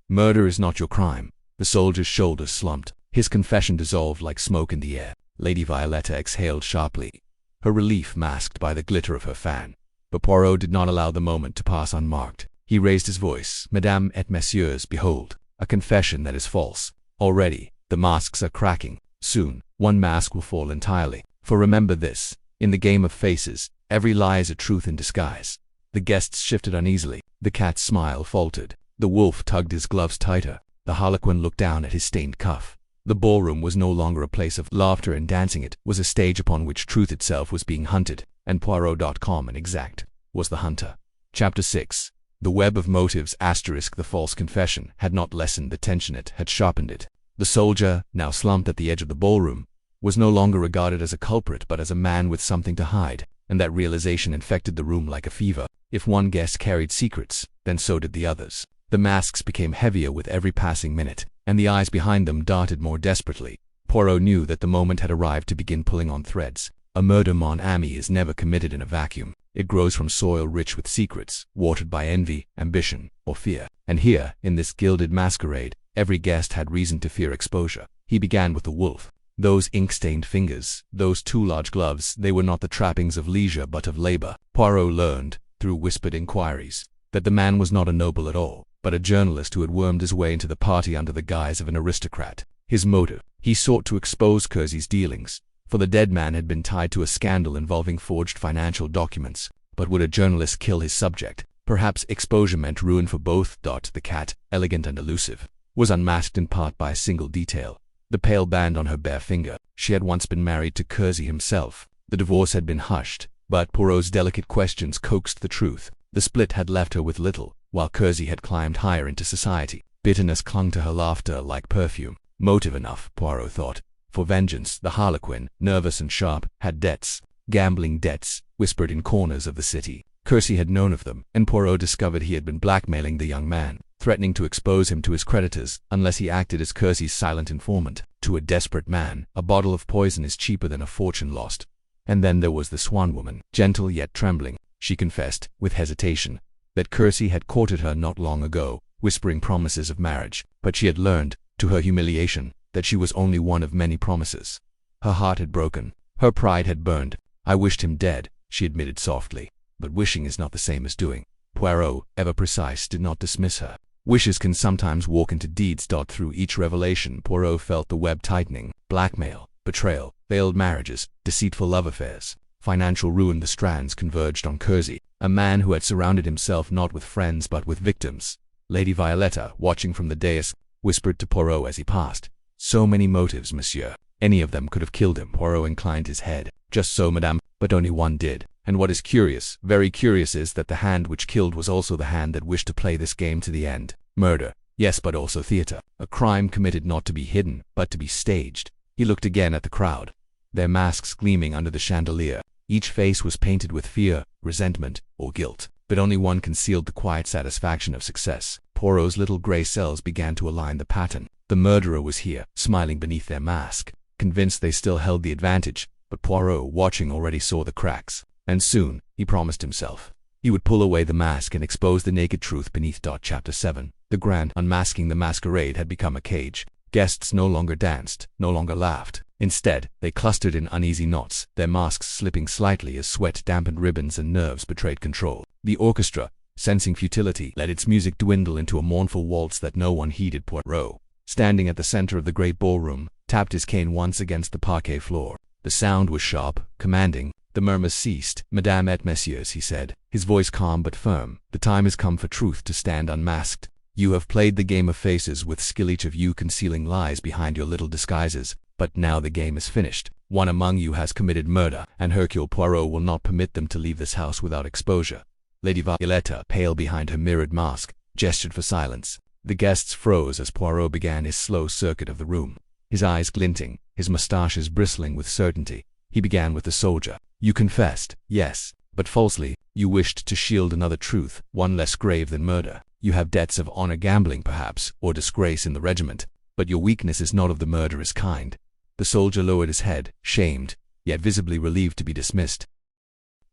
murder is not your crime." The soldier's shoulders slumped. His confession dissolved like smoke in the air. Lady Violetta exhaled sharply, her relief masked by the glitter of her fan. But Poirot did not allow the moment to pass unmarked. He raised his voice. "Mesdames et messieurs, behold, a confession that is false. Already, the masks are cracking. Soon, one mask will fall entirely. For remember this, in the game of faces, every lie is a truth in disguise." The guests shifted uneasily. The cat's smile faltered. The wolf tugged his gloves tighter. The harlequin looked down at his stained cuff. The ballroom was no longer a place of laughter and dancing. It was a stage upon which truth itself was being hunted, and Poirot.com and exact was the hunter. Chapter 6. The web of motives *. The false confession had not lessened the tension, it had sharpened it. The soldier, now slumped at the edge of the ballroom, was no longer regarded as a culprit but as a man with something to hide, and that realization infected the room like a fever. If one guest carried secrets, then so did the others. The masks became heavier with every passing minute, and the eyes behind them darted more desperately. Poirot knew that the moment had arrived to begin pulling on threads. A murder, mon ami, is never committed in a vacuum. It grows from soil rich with secrets, watered by envy, ambition, or fear. And here, in this gilded masquerade, every guest had reason to fear exposure. He began with the wolf. Those ink-stained fingers, those too large gloves, they were not the trappings of leisure but of labor. Poirot learned, through whispered inquiries, that the man was not a noble at all, but a journalist who had wormed his way into the party under the guise of an aristocrat. His motive: he sought to expose Kersey's dealings, for the dead man had been tied to a scandal involving forged financial documents. But would a journalist kill his subject? Perhaps exposure meant ruin for both. The cat, elegant and elusive, was unmasked in part by a single detail. the pale band on her bare finger. She had once been married to Kersey himself. The divorce had been hushed, but Poirot's delicate questions coaxed the truth. The split had left her with little, while Kersey had climbed higher into society. Bitterness clung to her laughter like perfume. Motive enough, Poirot thought, for vengeance. The harlequin, nervous and sharp, had debts, gambling debts, whispered in corners of the city. Kersey had known of them, and Poirot discovered he had been blackmailing the young man, threatening to expose him to his creditors unless he acted as Kersey's silent informant. To a desperate man, a bottle of poison is cheaper than a fortune lost. And then there was the swan woman, gentle yet trembling. She confessed, with hesitation, that Kersey had courted her not long ago, whispering promises of marriage, but she had learned, to her humiliation, that she was only one of many promises. Her heart had broken. Her pride had burned. "I wished him dead," she admitted softly. But wishing is not the same as doing. Poirot, ever precise, did not dismiss her. Wishes can sometimes walk into deeds. Through each revelation, Poirot felt the web tightening. Blackmail, betrayal, failed marriages, deceitful love affairs, financial ruin. The strands converged on Kersey, a man who had surrounded himself not with friends but with victims. Lady Violetta, watching from the dais, whispered to Poirot as he passed, "So many motives, monsieur. Any of them could have killed him." Poirot inclined his head. "Just so, madame, but only one did. And what is curious, very curious, is that the hand which killed was also the hand that wished to play this game to the end. Murder, yes, but also theater. A crime committed not to be hidden, but to be staged." He looked again at the crowd, their masks gleaming under the chandelier. Each face was painted with fear, resentment, or guilt, but only one concealed the quiet satisfaction of success. Poirot's little gray cells began to align the pattern. The murderer was here, smiling beneath their mask, convinced they still held the advantage, but Poirot, watching, already saw the cracks. And soon, he promised himself, he would pull away the mask and expose the naked truth beneath. Chapter 7. The grand unmasking. The masquerade had become a cage. Guests no longer danced, no longer laughed. Instead, they clustered in uneasy knots, their masks slipping slightly as sweat dampened ribbons and nerves betrayed control. The orchestra, sensing futility, let its music dwindle into a mournful waltz that no one heeded. Poirot, standing at the center of the great ballroom, tapped his cane once against the parquet floor. The sound was sharp, commanding. The murmurs ceased. "Mesdames et messieurs," he said, his voice calm but firm, "the time has come for truth to stand unmasked. You have played the game of faces with skill, each of you concealing lies behind your little disguises, but now the game is finished. One among you has committed murder, and Hercule Poirot will not permit them to leave this house without exposure." Lady Violetta, pale behind her mirrored mask, gestured for silence. The guests froze as Poirot began his slow circuit of the room, his eyes glinting, his mustaches bristling with certainty. He began with the soldier. "You confessed, yes, but falsely. You wished to shield another truth, one less grave than murder. You have debts of honor, gambling perhaps, or disgrace in the regiment, but your weakness is not of the murderous kind." The soldier lowered his head, shamed, yet visibly relieved to be dismissed.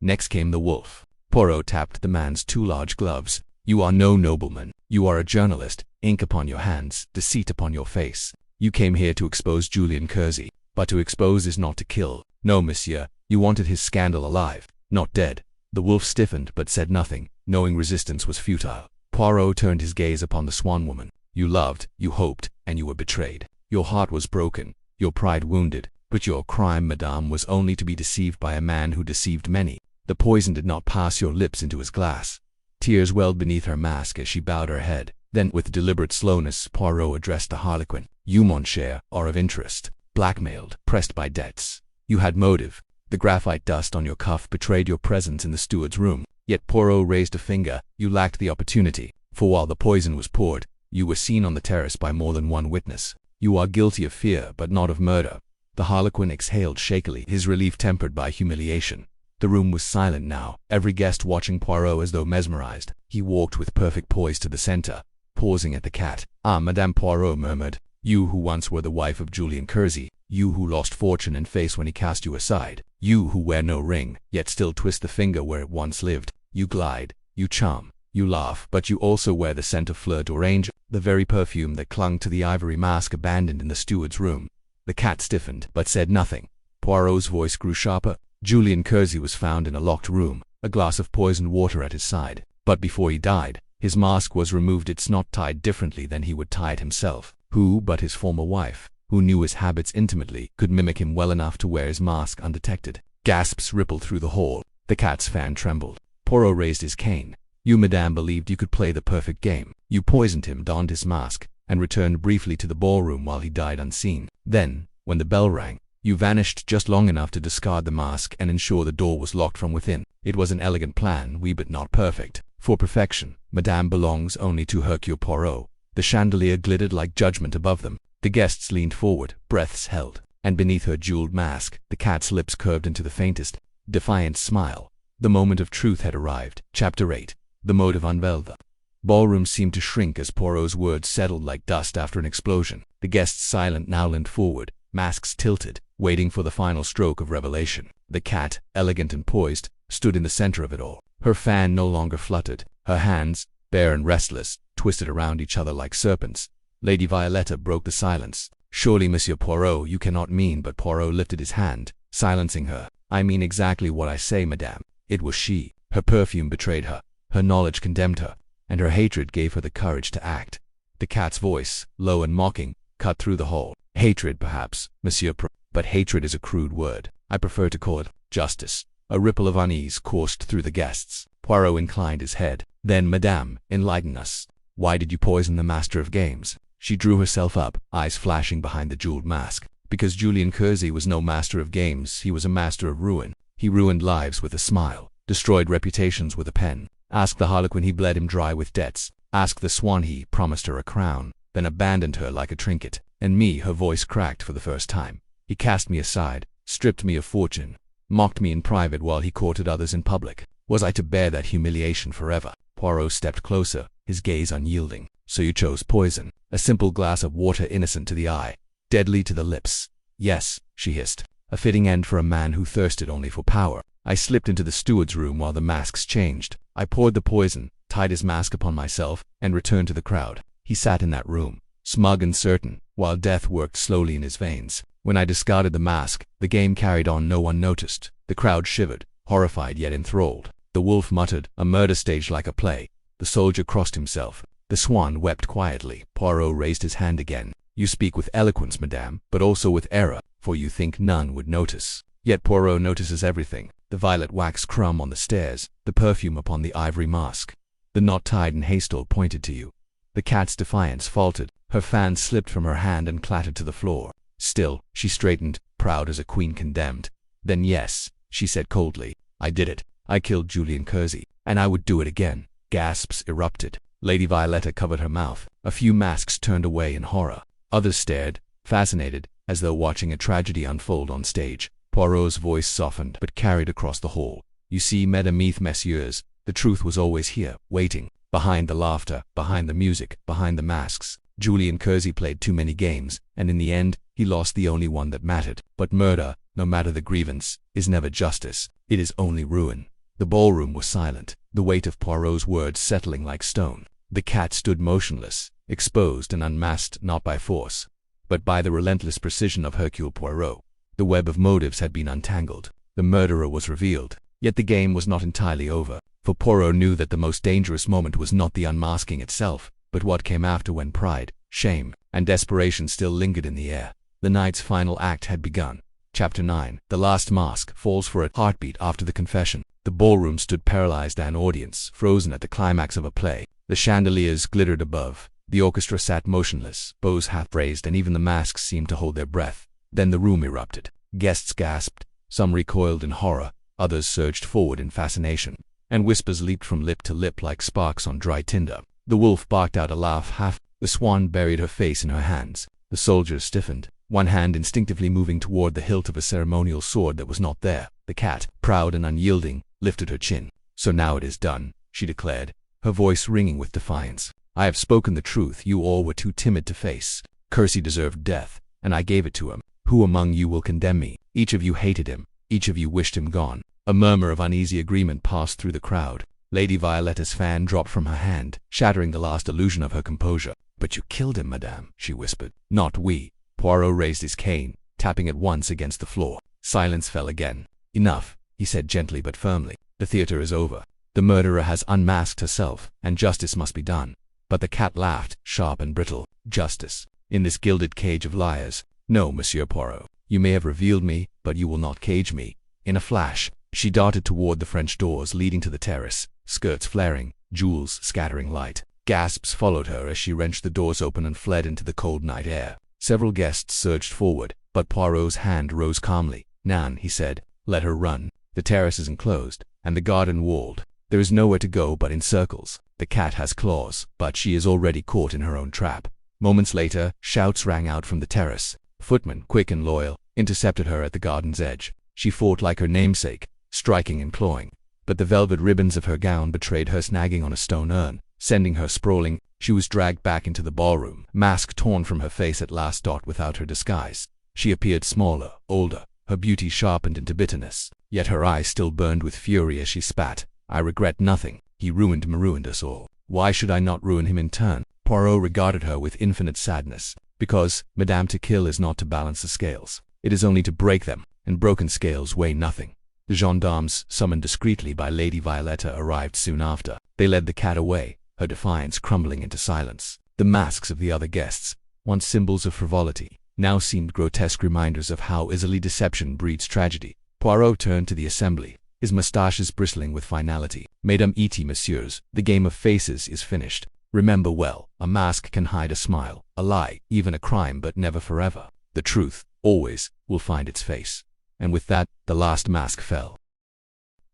Next came the wolf. Poirot tapped the man's two large gloves. "You are no nobleman. You are a journalist. Ink upon your hands, deceit upon your face. You came here to expose Julian Kersey, but to expose is not to kill. No, monsieur, you wanted his scandal alive, not dead." The wolf stiffened but said nothing, knowing resistance was futile. Poirot turned his gaze upon the swan woman. "You loved, you hoped, and you were betrayed. Your heart was broken, your pride wounded, but your crime, madame, was only to be deceived by a man who deceived many. The poison did not pass your lips into his glass." Tears welled beneath her mask as she bowed her head. Then, with deliberate slowness, Poirot addressed the harlequin. "You, mon cher, are of interest. Blackmailed, pressed by debts. You had motive. The graphite dust on your cuff betrayed your presence in the steward's room. Yet," Poirot raised a finger, "you lacked the opportunity, for while the poison was poured, you were seen on the terrace by more than one witness. You are guilty of fear, but not of murder." The harlequin exhaled shakily, his relief tempered by humiliation. The room was silent now, every guest watching Poirot as though mesmerized. He walked with perfect poise to the center, pausing at the cat. "Ah, Madame," Poirot murmured, "you who once were the wife of Julian Kersey, you who lost fortune and face when he cast you aside, you who wear no ring, yet still twist the finger where it once lived, you glide, you charm, you laugh, but you also wear the scent of fleur d'orange, the very perfume that clung to the ivory mask abandoned in the steward's room." The cat stiffened, but said nothing. Poirot's voice grew sharper. "Julian Kersey was found in a locked room, a glass of poisoned water at his side. But before he died, his mask was removed. It's not tied differently than he would tie it himself. Who but his former wife, who knew his habits intimately, could mimic him well enough to wear his mask undetected?" Gasps rippled through the hall. The cat's fan trembled. Poirot raised his cane. "You, madame, believed you could play the perfect game. You poisoned him, donned his mask, and returned briefly to the ballroom while he died unseen. Then, when the bell rang, you vanished just long enough to discard the mask and ensure the door was locked from within. It was an elegant plan, but not perfect. For perfection, Madame belongs only to Hercule Poirot. The chandelier glittered like judgment above them. The guests leaned forward, breaths held, and beneath her jeweled mask, the cat's lips curved into the faintest, defiant smile. The moment of truth had arrived. Chapter 8. The motive unveiled. The ballroom seemed to shrink as Poirot's words settled like dust after an explosion. The guests, silent now, leaned forward, masks tilted, waiting for the final stroke of revelation. The cat, elegant and poised, stood in the center of it all. Her fan no longer fluttered. Her hands, bare and restless, twisted around each other like serpents. Lady Violetta broke the silence. "Surely, Monsieur Poirot, you cannot mean—" But Poirot lifted his hand, silencing her. "I mean exactly what I say, madame. It was she. Her perfume betrayed her. Her knowledge condemned her, and her hatred gave her the courage to act." The cat's voice, low and mocking, cut through the hall. "Hatred, perhaps, Monsieur but hatred is a crude word. I prefer to call it justice." A ripple of unease coursed through the guests. Poirot inclined his head. "Then, madame, enlighten us. Why did you poison the master of games?" She drew herself up, eyes flashing behind the jeweled mask. "Because Julian Kersey was no master of games, he was a master of ruin. He ruined lives with a smile, destroyed reputations with a pen. Ask the harlequin, he bled him dry with debts. Ask the swan, he promised her a crown, then abandoned her like a trinket. And me," her voice cracked for the first time, "he cast me aside, stripped me of fortune, mocked me in private while he courted others in public. Was I to bear that humiliation forever?" Poirot stepped closer, his gaze unyielding. "So you chose poison, a simple glass of water, innocent to the eye, deadly to the lips." "Yes," she hissed, "a fitting end for a man who thirsted only for power. I slipped into the steward's room while the masks changed. I poured the poison, tied his mask upon myself, and returned to the crowd. He sat in that room, smug and certain, while death worked slowly in his veins. When I discarded the mask, the game carried on. No one noticed. The crowd shivered, horrified yet enthralled. The wolf muttered, a murder staged like a play. The soldier crossed himself. The swan wept quietly." Poirot raised his hand again. "You speak with eloquence, madame, but also with error, for you think none would notice. Yet Poirot notices everything. The violet wax crumb on the stairs, the perfume upon the ivory mask. The knot tied in haste all pointed to you." The cat's defiance faltered. Her fan slipped from her hand and clattered to the floor. Still, she straightened, proud as a queen condemned. "Then yes," she said coldly, "I did it. I killed Julian Kersey, and I would do it again." Gasps erupted. Lady Violetta covered her mouth. A few masks turned away in horror. Others stared, fascinated, as though watching a tragedy unfold on stage. Poirot's voice softened but carried across the hall. "You see, mesdames, messieurs, the truth was always here, waiting. Behind the laughter, behind the music, behind the masks. Julian Kersey played too many games, and in the end, he lost the only one that mattered. But murder, no matter the grievance, is never justice. It is only ruin." The ballroom was silent, the weight of Poirot's words settling like stone. The cat stood motionless, exposed and unmasked not by force, but by the relentless precision of Hercule Poirot. The web of motives had been untangled. The murderer was revealed. Yet the game was not entirely over, for Poirot knew that the most dangerous moment was not the unmasking itself, but what came after, when pride, shame, and desperation still lingered in the air. The night's final act had begun. Chapter 9. The last mask falls for a heartbeat after the confession. The ballroom stood paralyzed, an audience, frozen at the climax of a play. The chandeliers glittered above. The orchestra sat motionless, bows half raised, and even the masks seemed to hold their breath. Then the room erupted. Guests gasped. Some recoiled in horror, others surged forward in fascination, and whispers leaped from lip to lip like sparks on dry tinder. The wolf barked out a laugh. The swan buried her face in her hands. The soldiers stiffened, one hand instinctively moving toward the hilt of a ceremonial sword that was not there. The cat, proud and unyielding, lifted her chin. "So now it is done," she declared, her voice ringing with defiance. "I have spoken the truth you all were too timid to face. Kersey deserved death, and I gave it to him. Who among you will condemn me? Each of you hated him. Each of you wished him gone." A murmur of uneasy agreement passed through the crowd. Lady Violetta's fan dropped from her hand, shattering the last illusion of her composure. "But you killed him, madame," she whispered. "Not we." Poirot raised his cane, tapping it once against the floor. Silence fell again. "Enough," he said gently but firmly. "The theater is over. The murderer has unmasked herself, and justice must be done." But the cat laughed, sharp and brittle. "Justice? In this gilded cage of liars? No, Monsieur Poirot. You may have revealed me, but you will not cage me." In a flash, she darted toward the French doors leading to the terrace, skirts flaring, jewels scattering light. Gasps followed her as she wrenched the doors open and fled into the cold night air. Several guests surged forward, but Poirot's hand rose calmly. "Nan," he said, "let her run. The terrace is enclosed, and the garden walled. There is nowhere to go but in circles. The cat has claws, but she is already caught in her own trap." Moments later, shouts rang out from the terrace. Footmen, quick and loyal, intercepted her at the garden's edge. She fought like her namesake, striking and clawing. But the velvet ribbons of her gown betrayed her snagging on a stone urn, sending her sprawling. She was dragged back into the ballroom, mask torn from her face at last. Without her disguise, she appeared smaller, older, her beauty sharpened into bitterness. Yet her eyes still burned with fury as she spat. "I regret nothing. He ruined us all. Why should I not ruin him in turn?" Poirot regarded her with infinite sadness. "Because, Madame, to kill is not to balance the scales. It is only to break them, and broken scales weigh nothing." The gendarmes, summoned discreetly by Lady Violetta, arrived soon after. They led the cat away, her defiance crumbling into silence. The masks of the other guests, once symbols of frivolity, now seemed grotesque reminders of how easily deception breeds tragedy. Poirot turned to the assembly, his mustaches bristling with finality. "Mesdames et messieurs, the game of faces is finished. Remember well, a mask can hide a smile, a lie, even a crime, but never forever. The truth, always, will find its face." And with that, the last mask fell.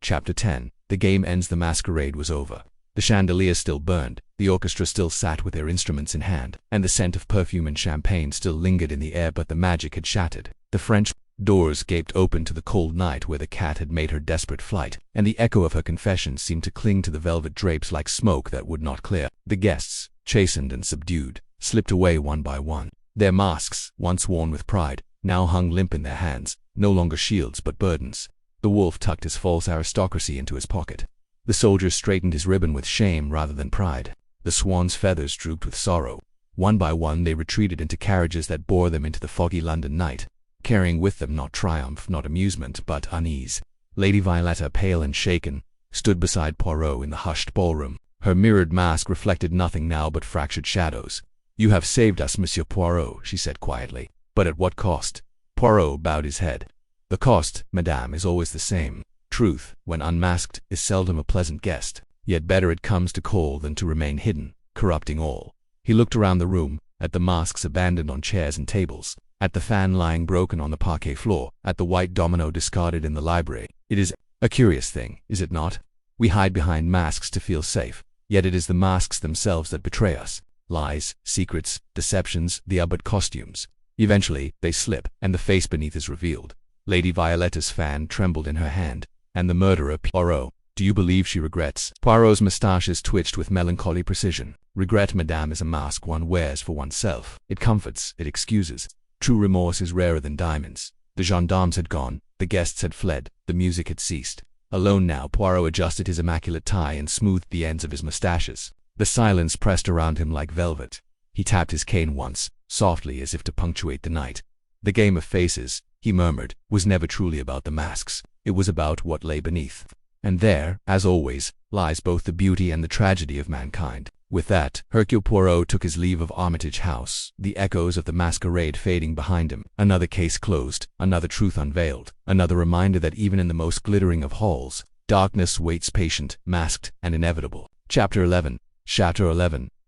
Chapter 10. The game ends. The masquerade was over. The chandelier still burned, the orchestra still sat with their instruments in hand, and the scent of perfume and champagne still lingered in the air, but the magic had shattered. The French doors gaped open to the cold night where the cat had made her desperate flight, and the echo of her confession seemed to cling to the velvet drapes like smoke that would not clear. The guests, chastened and subdued, slipped away one by one. Their masks, once worn with pride, now hung limp in their hands, no longer shields but burdens. The wolf tucked his false aristocracy into his pocket. The soldier straightened his ribbon with shame rather than pride. The swan's feathers drooped with sorrow. One by one they retreated into carriages that bore them into the foggy London night, carrying with them not triumph, not amusement, but unease. Lady Violetta, pale and shaken, stood beside Poirot in the hushed ballroom. Her mirrored mask reflected nothing now but fractured shadows. "You have saved us, Monsieur Poirot," she said quietly. "But at what cost?" Poirot bowed his head. "The cost, madame, is always the same. Truth, when unmasked, is seldom a pleasant guest. Yet better it comes to call than to remain hidden, corrupting all." He looked around the room, at the masks abandoned on chairs and tables, at the fan lying broken on the parquet floor, at the white domino discarded in the library. "It is a curious thing, is it not? We hide behind masks to feel safe, yet it is the masks themselves that betray us. Lies, secrets, deceptions, they are but costumes. Eventually, they slip, and the face beneath is revealed." Lady Violetta's fan trembled in her hand. "And the murderer, Poirot, do you believe she regrets?" Poirot's moustaches twitched with melancholy precision. "Regret, madame, is a mask one wears for oneself. It comforts, it excuses. True remorse is rarer than diamonds." The gendarmes had gone, the guests had fled, the music had ceased. Alone now, Poirot adjusted his immaculate tie and smoothed the ends of his moustaches. The silence pressed around him like velvet. He tapped his cane once, softly as if to punctuate the night. "The game of faces," he murmured, "was never truly about the masks. It was about what lay beneath. And there, as always, lies both the beauty and the tragedy of mankind." With that, Hercule Poirot took his leave of Armitage House, the echoes of the masquerade fading behind him. Another case closed, another truth unveiled, another reminder that even in the most glittering of halls, darkness waits patient, masked, and inevitable. Chapter 11.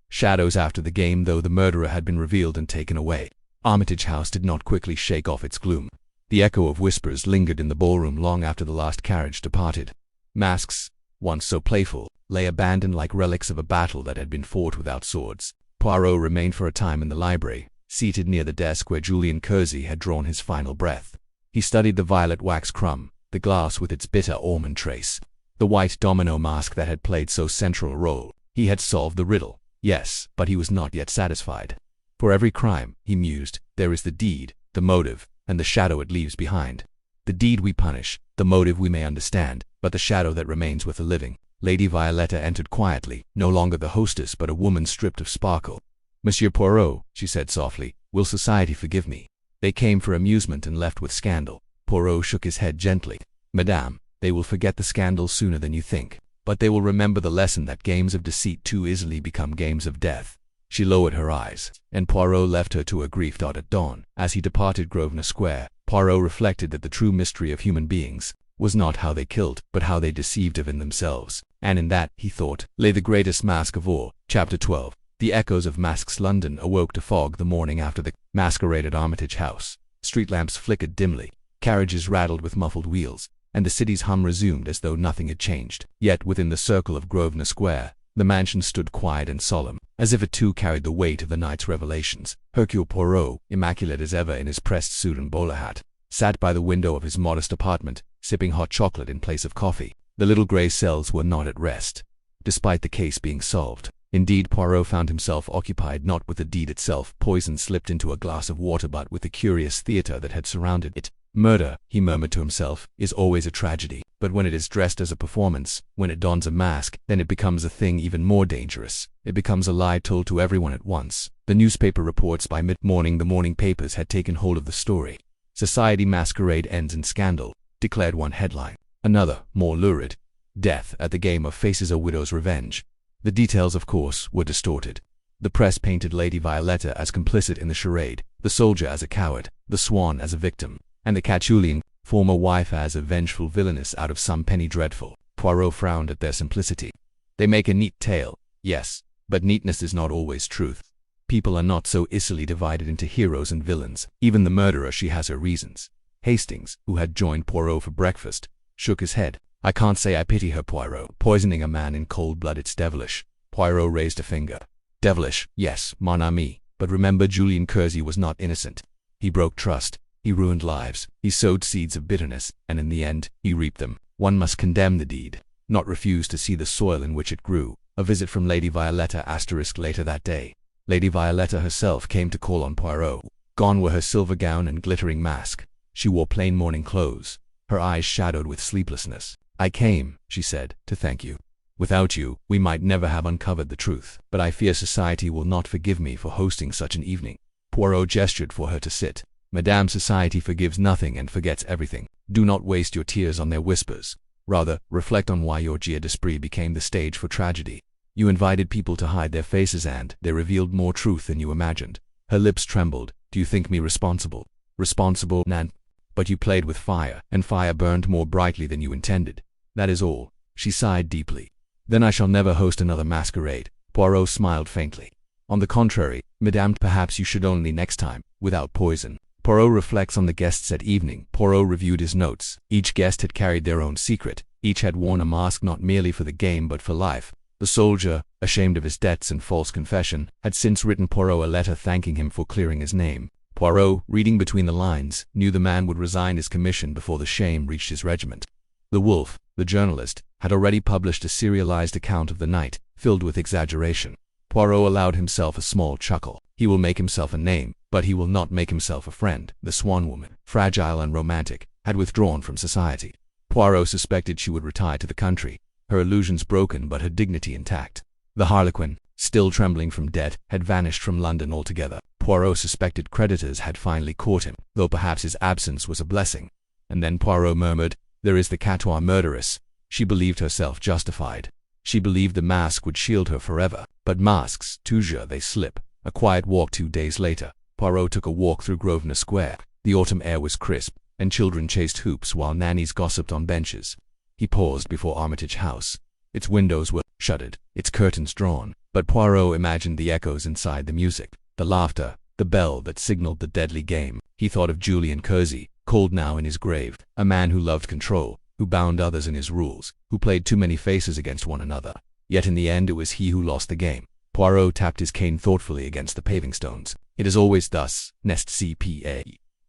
Shadows after the game. Though the murderer had been revealed and taken away, Armitage House did not quickly shake off its gloom. The echo of whispers lingered in the ballroom long after the last carriage departed. Masks, once so playful, lay abandoned like relics of a battle that had been fought without swords. Poirot remained for a time in the library, seated near the desk where Julian Kersey had drawn his final breath. He studied the violet wax crumb, the glass with its bitter almond trace, the white domino mask that had played so central a role. He had solved the riddle, yes, but he was not yet satisfied. For every crime, he mused, there is the deed, the motive, and the shadow it leaves behind. The deed we punish, the motive we may understand, but the shadow that remains with the living. Lady Violetta entered quietly, no longer the hostess but a woman stripped of sparkle. "Monsieur Poirot," she said softly, "will society forgive me? They came for amusement and left with scandal." Poirot shook his head gently. "Madame, they will forget the scandal sooner than you think, but they will remember the lesson that games of deceit too easily become games of death." She lowered her eyes, and Poirot left her to her grief. At dawn, as he departed Grosvenor Square, Poirot reflected that the true mystery of human beings was not how they killed, but how they deceived even themselves. And in that, he thought, lay the greatest mask of all. Chapter 12. The echoes of masks. London awoke to fog the morning after the masquerade at Armitage House. Street lamps flickered dimly, carriages rattled with muffled wheels, and the city's hum resumed as though nothing had changed. Yet within the circle of Grosvenor Square, the mansion stood quiet and solemn, as if it too carried the weight of the night's revelations. Hercule Poirot, immaculate as ever in his pressed suit and bowler hat, sat by the window of his modest apartment, sipping hot chocolate in place of coffee. The little grey cells were not at rest, despite the case being solved. Indeed, Poirot found himself occupied not with the deed itself, poison slipped into a glass of water, but with the curious theatre that had surrounded it. Murder, he murmured to himself, is always a tragedy, but when it is dressed as a performance, when it dons a mask, then it becomes a thing even more dangerous. It becomes a lie told to everyone at once. The newspaper reports by mid-morning. The morning papers had taken hold of the story. Society masquerade ends in scandal, declared one headline. Another, more lurid, death at the game of faces, a widow's revenge. The details, of course, were distorted. The press painted Lady Violetta as complicit in the charade, the soldier as a coward, the swan as a victim, and the Catullian former wife as a vengeful villainess out of some penny dreadful. Poirot frowned at their simplicity. They make a neat tale, yes, but neatness is not always truth. People are not so easily divided into heroes and villains. Even the murderer, she has her reasons. Hastings, who had joined Poirot for breakfast, shook his head. I can't say I pity her, Poirot. Poisoning a man in cold blood, it's devilish. Poirot raised a finger. Devilish, yes, mon ami, but remember, Julian Kersey was not innocent. He broke trust. He ruined lives. He sowed seeds of bitterness, and in the end, he reaped them. One must condemn the deed, not refuse to see the soil in which it grew. A visit from Lady Violetta *. Later that day, Lady Violetta herself came to call on Poirot. Gone were her silver gown and glittering mask. She wore plain morning clothes, her eyes shadowed with sleeplessness. I came, she said, to thank you. Without you, we might never have uncovered the truth, but I fear society will not forgive me for hosting such an evening. Poirot gestured for her to sit. Madame, society forgives nothing and forgets everything. Do not waste your tears on their whispers. Rather, reflect on why your Jeu d'Esprit became the stage for tragedy. You invited people to hide their faces and they revealed more truth than you imagined. Her lips trembled. Do you think me responsible? Responsible, Nan? But you played with fire, and fire burned more brightly than you intended. That is all. She sighed deeply. Then I shall never host another masquerade. Poirot smiled faintly. On the contrary, Madame, perhaps you should only next time, without poison. Poirot reflects on the guests at evening. Poirot reviewed his notes. Each guest had carried their own secret. Each had worn a mask not merely for the game but for life. The soldier, ashamed of his debts and false confession, had since written Poirot a letter thanking him for clearing his name. Poirot, reading between the lines, knew the man would resign his commission before the shame reached his regiment. The Wolf, the journalist, had already published a serialized account of the night, filled with exaggeration. Poirot allowed himself a small chuckle. He will make himself a name, but he will not make himself a friend. The Swan Woman, fragile and romantic, had withdrawn from society. Poirot suspected she would retire to the country, her illusions broken but her dignity intact. The Harlequin, still trembling from debt, had vanished from London altogether. Poirot suspected creditors had finally caught him, though perhaps his absence was a blessing. And then Poirot murmured, there is the Catois murderess. She believed herself justified. She believed the mask would shield her forever. But masks, toujours they slip. A quiet walk 2 days later. Poirot took a walk through Grosvenor Square. The autumn air was crisp, and children chased hoops while nannies gossiped on benches. He paused before Armitage House. Its windows were shuttered, its curtains drawn, but Poirot imagined the echoes inside, the music, the laughter, the bell that signaled the deadly game. He thought of Julian Kersey, cold now in his grave, a man who loved control, who bound others in his rules, who played too many faces against one another. Yet in the end it was he who lost the game. Poirot tapped his cane thoughtfully against the paving stones. It is always thus, Nest CPA.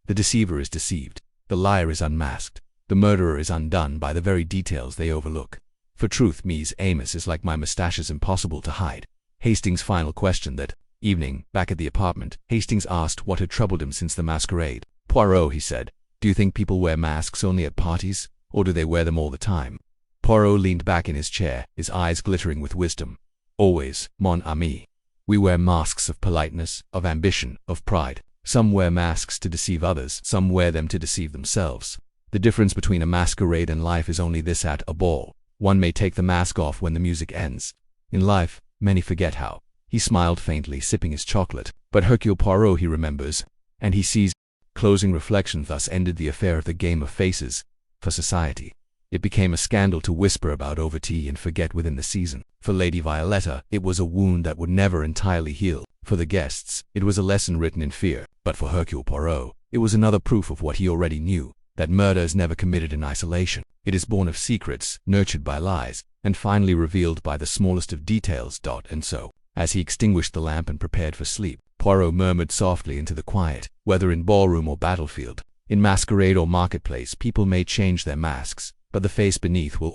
The deceiver is deceived, the liar is unmasked, the murderer is undone by the very details they overlook. For truth, Mies Amos, is like my moustaches, impossible to hide. Hastings' final question that evening, back at the apartment, Hastings asked what had troubled him since the masquerade. Poirot, he said, do you think people wear masks only at parties, or do they wear them all the time? Poirot leaned back in his chair, his eyes glittering with wisdom. Always, mon ami. We wear masks of politeness, of ambition, of pride. Some wear masks to deceive others, some wear them to deceive themselves. The difference between a masquerade and life is only this: at a ball, one may take the mask off when the music ends. In life, many forget how. He smiled faintly, sipping his chocolate. But Hercule Poirot he remembers, and he sees. Closing reflection. Thus ended the affair of the game of faces, for society. It became a scandal to whisper about over tea and forget within the season. For Lady Violetta, it was a wound that would never entirely heal. For the guests, it was a lesson written in fear. But for Hercule Poirot, it was another proof of what he already knew, that murder is never committed in isolation. It is born of secrets, nurtured by lies, and finally revealed by the smallest of details. And so, as he extinguished the lamp and prepared for sleep, Poirot murmured softly into the quiet. Whether in ballroom or battlefield, in masquerade or marketplace, people may change their masks, but the face beneath will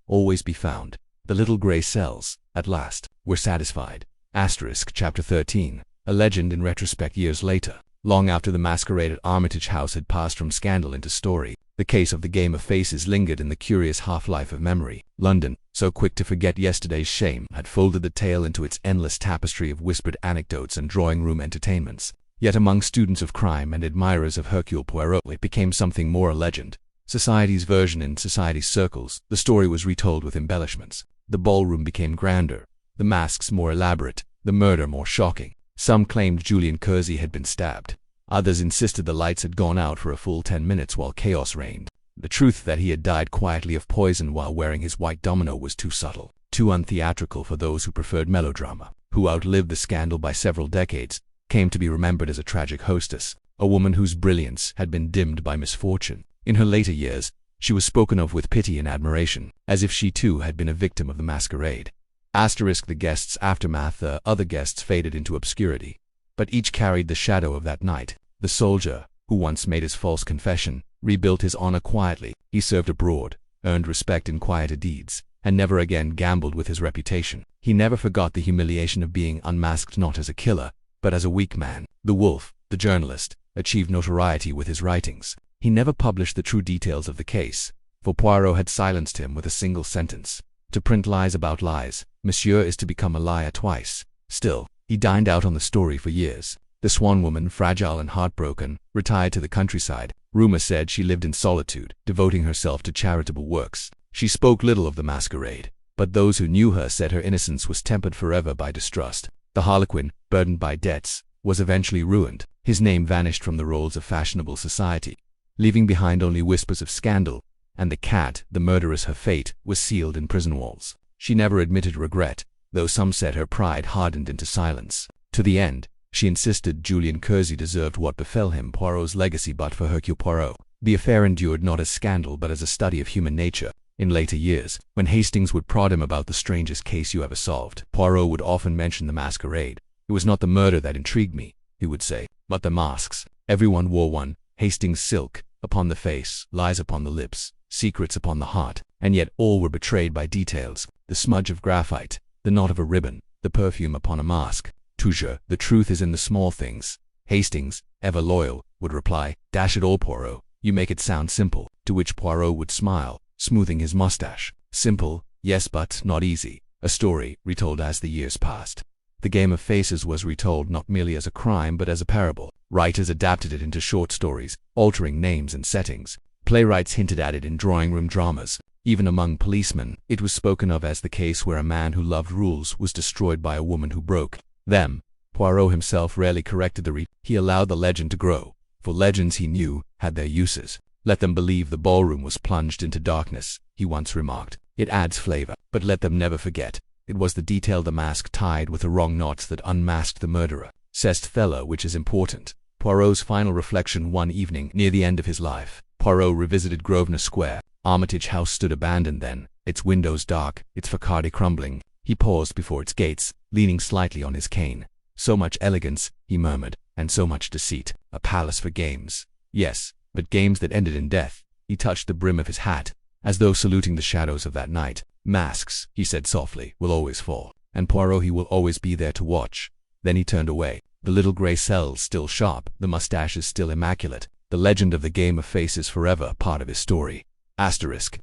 always be found. The little grey cells, at last, were satisfied. Chapter 13. A legend in retrospect years later. Long after the masquerade at Armitage House had passed from scandal into story, the case of the Game of Faces lingered in the curious half-life of memory. London, so quick to forget yesterday's shame, had folded the tale into its endless tapestry of whispered anecdotes and drawing-room entertainments. Yet among students of crime and admirers of Hercule Poirot, it became something more a legend. Society's version in society's circles, the story was retold with embellishments. The ballroom became grander, the masks more elaborate, the murder more shocking. Some claimed Julian Kersey had been stabbed. Others insisted the lights had gone out for a full 10 minutes while chaos reigned. The truth that he had died quietly of poison while wearing his white domino was too subtle, too untheatrical for those who preferred melodrama, who outlived the scandal by several decades, came to be remembered as a tragic hostess, a woman whose brilliance had been dimmed by misfortune. In her later years, she was spoken of with pity and admiration, as if she too had been a victim of the masquerade. The guests' aftermath. The other guests faded into obscurity, but each carried the shadow of that night. The soldier, who once made his false confession, rebuilt his honor quietly. He served abroad, earned respect in quieter deeds, and never again gambled with his reputation. He never forgot the humiliation of being unmasked not as a killer, but as a weak man. The wolf, the journalist, achieved notoriety with his writings. He never published the true details of the case, for Poirot had silenced him with a single sentence. To print lies about lies, monsieur, is to become a liar twice. Still, he dined out on the story for years. The Swan woman, fragile and heartbroken, retired to the countryside. Rumor said she lived in solitude, devoting herself to charitable works. She spoke little of the masquerade, but those who knew her said her innocence was tempered forever by distrust. The Harlequin, burdened by debts, was eventually ruined. His name vanished from the rolls of fashionable society, leaving behind only whispers of scandal, and the cat, the murderess, her fate, was sealed in prison walls. She never admitted regret, though some said her pride hardened into silence. To the end, she insisted Julian Kersey deserved what befell him. Poirot's legacy. But for Hercule Poirot, the affair endured not as scandal but as a study of human nature. In later years, when Hastings would prod him about the strangest case you ever solved, Poirot would often mention the masquerade. It was not the murder that intrigued me, he would say, but the masks. Everyone wore one. Hastings' silk upon the face, lies upon the lips, secrets upon the heart, and yet all were betrayed by details. The smudge of graphite, the knot of a ribbon, the perfume upon a mask. Toujours, the truth is in the small things. Hastings, ever loyal, would reply, "Dash it all, Poirot, you make it sound simple," to which Poirot would smile, smoothing his mustache. Simple, yes, but not easy. A story, retold as the years passed. The Game of Faces was retold not merely as a crime but as a parable. Writers adapted it into short stories, altering names and settings. Playwrights hinted at it in drawing-room dramas. Even among policemen, it was spoken of as the case where a man who loved rules was destroyed by a woman who broke them. Poirot himself rarely corrected the he allowed the legend to grow, for legends, he knew, had their uses. "Let them believe the ballroom was plunged into darkness," he once remarked. "It adds flavor. But let them never forget, it was the detail the mask tied with the wrong knots that unmasked the murderer. C'est Thella, which is important." Poirot's final reflection one evening near the end of his life. Poirot revisited Grosvenor Square. Armitage House stood abandoned then, its windows dark, its facade crumbling. He paused before its gates, leaning slightly on his cane. "So much elegance," he murmured, "and so much deceit. A palace for games. Yes, but games that ended in death." He touched the brim of his hat, as though saluting the shadows of that night. "Masks," he said softly, "will always fall, and Poirot, he will always be there to watch." Then he turned away. The little grey cells still sharp, the mustaches still immaculate. The legend of the Game of Faces forever part of his story.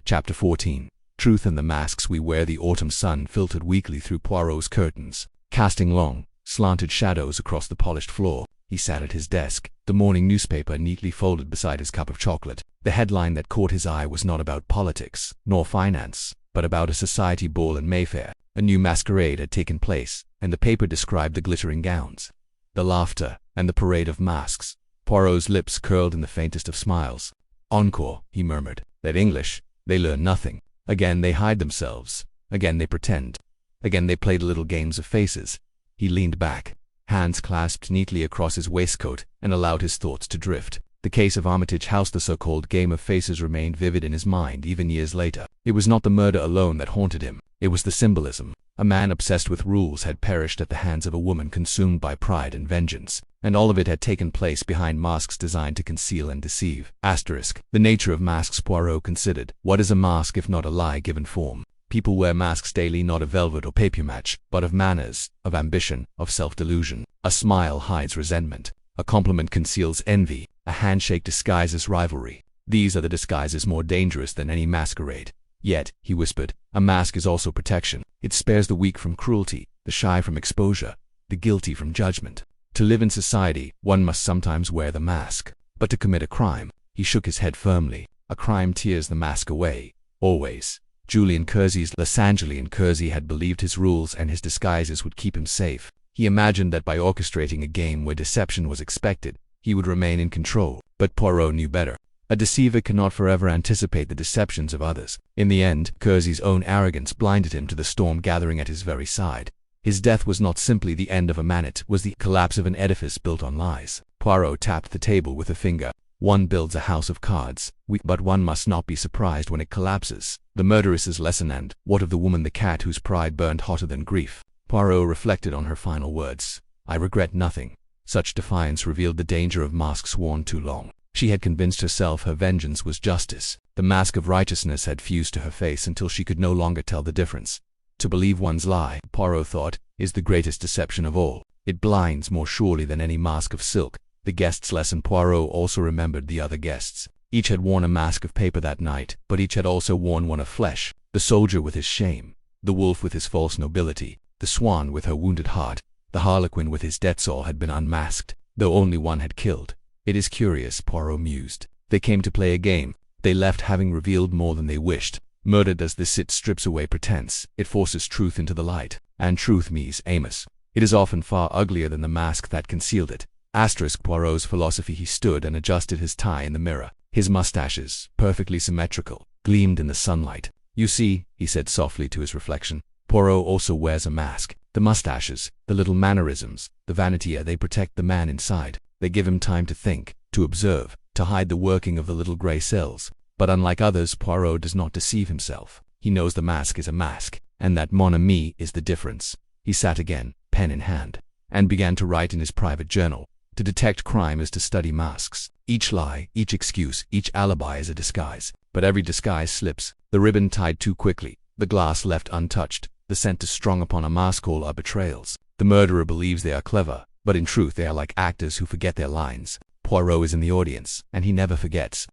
Chapter 14. Truth and the masks we wear. The autumn sun filtered weakly through Poirot's curtains, casting long, slanted shadows across the polished floor. He sat at his desk, the morning newspaper neatly folded beside his cup of chocolate. The headline that caught his eye was not about politics, nor finance, but about a society ball in Mayfair. A new masquerade had taken place, and the paper described the glittering gowns, the laughter, and the parade of masks. Poirot's lips curled in the faintest of smiles. "Encore," he murmured. "That English, They learn nothing. Again they hide themselves. Again they pretend. Again they played little games of faces. He leaned back, hands clasped neatly across his waistcoat, and allowed his thoughts to drift. The case of Armitage House, the so-called game of faces, remained vivid in his mind even years later. It was not the murder alone that haunted him. It was the symbolism. A man obsessed with rules had perished at the hands of a woman consumed by pride and vengeance, and all of it had taken place behind masks designed to conceal and deceive. Asterisk. The nature of masks. Poirot considered. What is a mask if not a lie given form? People wear masks daily, not of velvet or papier-mâché, but of manners, of ambition, of self-delusion. A smile hides resentment. A compliment conceals envy. A handshake disguises rivalry. These are the disguises more dangerous than any masquerade. Yet, he whispered, a mask is also protection. It spares the weak from cruelty, the shy from exposure, the guilty from judgment. To live in society, one must sometimes wear the mask. But to commit a crime, he shook his head firmly. A crime tears the mask away. Always. Julian Kersey's Lasangelian Kersey had believed his rules and his disguises would keep him safe. He imagined that by orchestrating a game where deception was expected, he would remain in control. But Poirot knew better. A deceiver cannot forever anticipate the deceptions of others. In the end, Kersey's own arrogance blinded him to the storm gathering at his very side. His death was not simply the end of a man, it was the collapse of an edifice built on lies. Poirot tapped the table with a finger. One builds a house of cards, but one must not be surprised when it collapses. The murderess's lesson. And what of the woman, the cat whose pride burned hotter than grief? Poirot reflected on her final words. I regret nothing. Such defiance revealed the danger of masks worn too long. She had convinced herself her vengeance was justice. The mask of righteousness had fused to her face until she could no longer tell the difference. To believe one's lie, Poirot thought, is the greatest deception of all. It blinds more surely than any mask of silk. The guest's lesson. Poirot also remembered the other guests. Each had worn a mask of paper that night, but each had also worn one of flesh. The soldier with his shame, the wolf with his false nobility, the swan with her wounded heart, the harlequin with his death's all had been unmasked, though only one had killed. It is curious, Poirot mused. They came to play a game. They left having revealed more than they wished. Murder does this. It strips away pretense. It forces truth into the light. And truth, Ms. Amos, it is often far uglier than the mask that concealed it. Asterisk. Poirot's philosophy. He stood and adjusted his tie in the mirror. His mustaches, perfectly symmetrical, gleamed in the sunlight. You see, he said softly to his reflection, Poirot also wears a mask. The mustaches, the little mannerisms, the vanity, they protect the man inside. They give him time to think, to observe, to hide the working of the little grey cells. But unlike others, Poirot does not deceive himself. He knows the mask is a mask, and that mon ami is the difference. He sat again, pen in hand, and began to write in his private journal. To detect crime is to study masks. Each lie, each excuse, each alibi is a disguise. But every disguise slips. The ribbon tied too quickly, the glass left untouched, the scent is strong upon a mask. All are betrayals. The murderer believes they are clever, but in truth they are like actors who forget their lines. Poirot is in the audience, and he never forgets.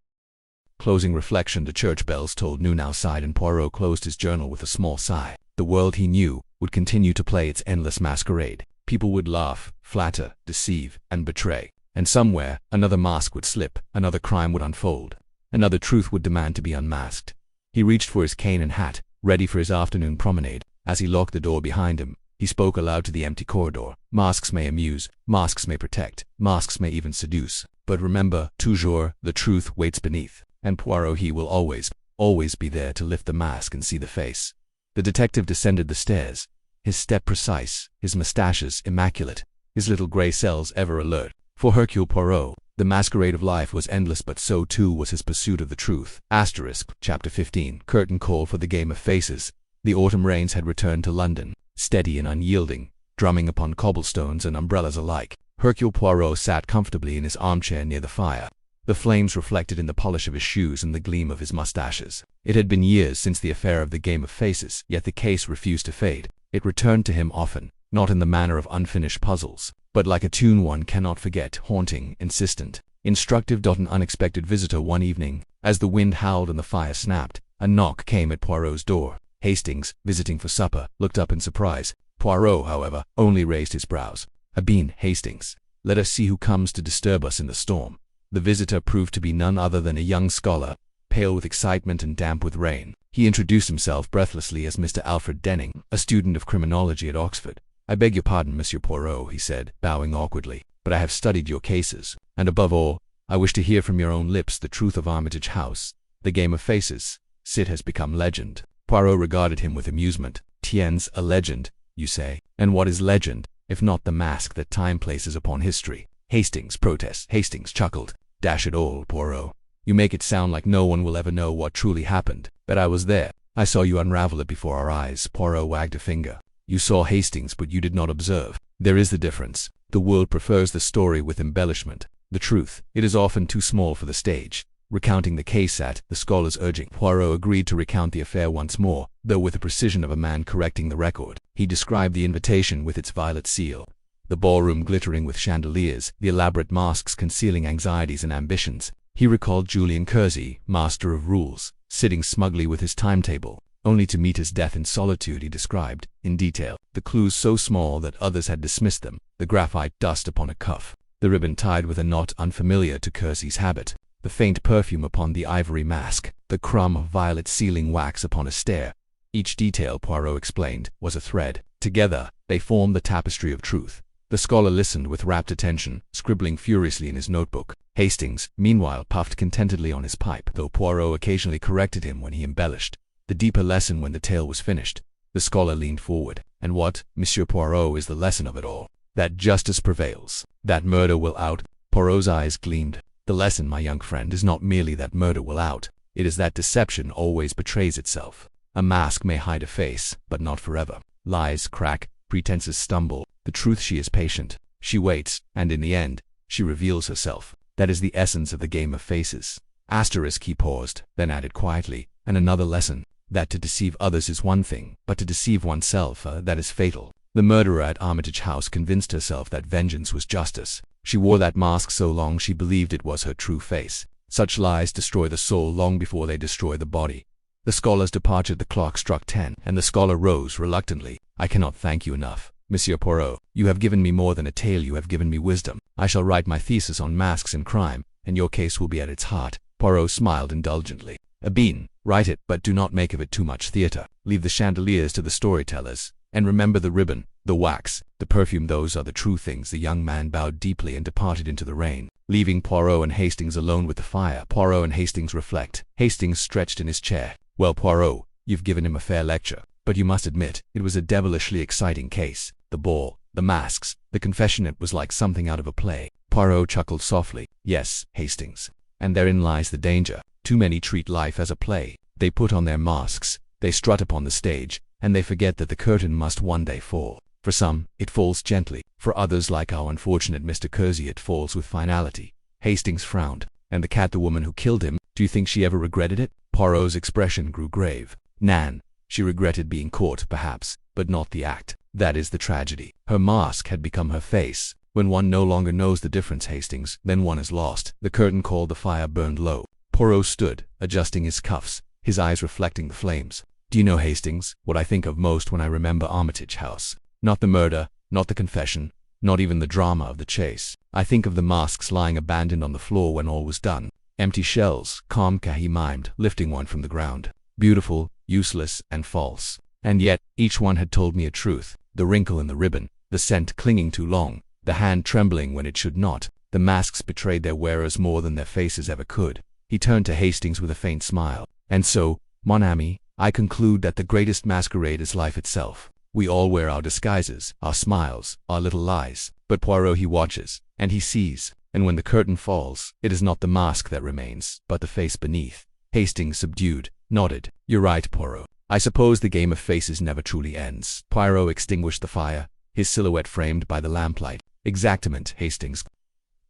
Closing reflection. The church bells tolled noon outside, and Poirot closed his journal with a small sigh. The world he knew would continue to play its endless masquerade. People would laugh, flatter, deceive, and betray. And somewhere, another mask would slip, another crime would unfold, another truth would demand to be unmasked. He reached for his cane and hat, ready for his afternoon promenade. As he locked the door behind him, he spoke aloud to the empty corridor. Masks may amuse, masks may protect, masks may even seduce. But remember, toujours, the truth waits beneath. And Poirot, he will always be there to lift the mask and see the face. The detective descended the stairs, his step precise, his mustaches immaculate, his little grey cells ever alert. For Hercule Poirot, the masquerade of life was endless, but so too was his pursuit of the truth. Asterisk. Chapter 15. Curtain call for the game of faces. The autumn rains had returned to London, steady and unyielding, drumming upon cobblestones and umbrellas alike. Hercule Poirot sat comfortably in his armchair near the fire. The flames reflected in the polish of his shoes and the gleam of his mustaches. It had been years since the affair of the game of faces, yet the case refused to fade. It returned to him often, not in the manner of unfinished puzzles, but like a tune one cannot forget, haunting, insistent, instructive. An unexpected visitor one evening, as the wind howled and the fire snapped, a knock came at Poirot's door. Hastings, visiting for supper, looked up in surprise. Poirot, however, only raised his brows. A bean, Hastings. Let us see who comes to disturb us in the storm. The visitor proved to be none other than a young scholar, pale with excitement and damp with rain. He introduced himself breathlessly as Mr. Alfred Denning, a student of criminology at Oxford. I beg your pardon, Monsieur Poirot, he said, bowing awkwardly, but I have studied your cases, and above all, I wish to hear from your own lips the truth of Armitage House, the game of faces. Sid has become legend. Poirot regarded him with amusement. Tien's a legend, you say? And what is legend, if not the mask that time places upon history? Hastings protests. Hastings chuckled. Dash it all, Poirot. You make it sound like no one will ever know what truly happened. But I was there. I saw you unravel it before our eyes. Poirot wagged a finger. You saw Hastings, but you did not observe. There is the difference. The world prefers the story with embellishment. The truth, it is often too small for the stage. Recounting the case at the scholar's urging, Poirot agreed to recount the affair once more, though with the precision of a man correcting the record. He described the invitation with its violet seal, the ballroom glittering with chandeliers, the elaborate masks concealing anxieties and ambitions. He recalled Julian Kersey, master of rules, sitting smugly with his timetable, only to meet his death in solitude. He described, in detail, the clues so small that others had dismissed them, the graphite dust upon a cuff, the ribbon tied with a knot unfamiliar to Kersey's habit, the faint perfume upon the ivory mask, the crumb of violet sealing wax upon a stair. Each detail, Poirot explained, was a thread. Together, they formed the tapestry of truth. The scholar listened with rapt attention, scribbling furiously in his notebook. Hastings, meanwhile, puffed contentedly on his pipe, though Poirot occasionally corrected him when he embellished. The deeper lesson when the tale was finished. The scholar leaned forward. And what, Monsieur Poirot, is the lesson of it all? That justice prevails. That murder will out. Poirot's eyes gleamed. The lesson, my young friend, is not merely that murder will out. It is that deception always betrays itself. A mask may hide a face, but not forever. Lies crack, pretenses stumble. The truth, she is patient. She waits, and in the end, she reveals herself. That is the essence of the game of faces. Asterisk, he paused, then added quietly, and another lesson, that to deceive others is one thing, but to deceive oneself, that is fatal. The murderer at Armitage House convinced herself that vengeance was justice. She wore that mask so long she believed it was her true face. Such lies destroy the soul long before they destroy the body. The scholar's departure. The clock struck 10, and the scholar rose reluctantly. I cannot thank you enough, Monsieur Poirot. You have given me more than a tale, you have given me wisdom. I shall write my thesis on masks and crime, and your case will be at its heart. Poirot smiled indulgently. A bean. Write it, but do not make of it too much theatre. Leave the chandeliers to the storytellers. And remember the ribbon, the wax, the perfume, those are the true things. The young man bowed deeply and departed into the rain, leaving Poirot and Hastings alone with the fire. Poirot and Hastings reflect. Hastings stretched in his chair. Well, Poirot, you've given him a fair lecture, but you must admit, it was a devilishly exciting case. The ball, the masks, the confession, it was like something out of a play. Poirot chuckled softly. Yes, Hastings. And therein lies the danger. Too many treat life as a play. They put on their masks, they strut upon the stage, and they forget that the curtain must one day fall. For some, it falls gently. For others, like our unfortunate Mr. Kersey, it falls with finality. Hastings frowned. And the cat, the woman who killed him, do you think she ever regretted it? Poirot's expression grew grave. Nan, she regretted being caught, perhaps, but not the act. That is the tragedy. Her mask had become her face. When one no longer knows the difference, Hastings, then one is lost. The curtain called, the fire burned low. Poirot stood, adjusting his cuffs, his eyes reflecting the flames. Do you know, Hastings, what I think of most when I remember Armitage House? Not the murder, not the confession, not even the drama of the chase. I think of the masks lying abandoned on the floor when all was done. Empty shells, he mimed, lifting one from the ground. Beautiful, useless, and false. And yet, each one had told me a truth. The wrinkle in the ribbon, the scent clinging too long, the hand trembling when it should not. The masks betrayed their wearers more than their faces ever could. He turned to Hastings with a faint smile. And so, mon ami, I conclude that the greatest masquerade is life itself. We all wear our disguises, our smiles, our little lies. But Poirot, he watches, and he sees. And when the curtain falls, it is not the mask that remains, but the face beneath. Hastings, subdued, nodded. You're right, Poirot. I suppose the game of faces never truly ends. Poirot extinguished the fire, his silhouette framed by the lamplight. Exactament, Hastings.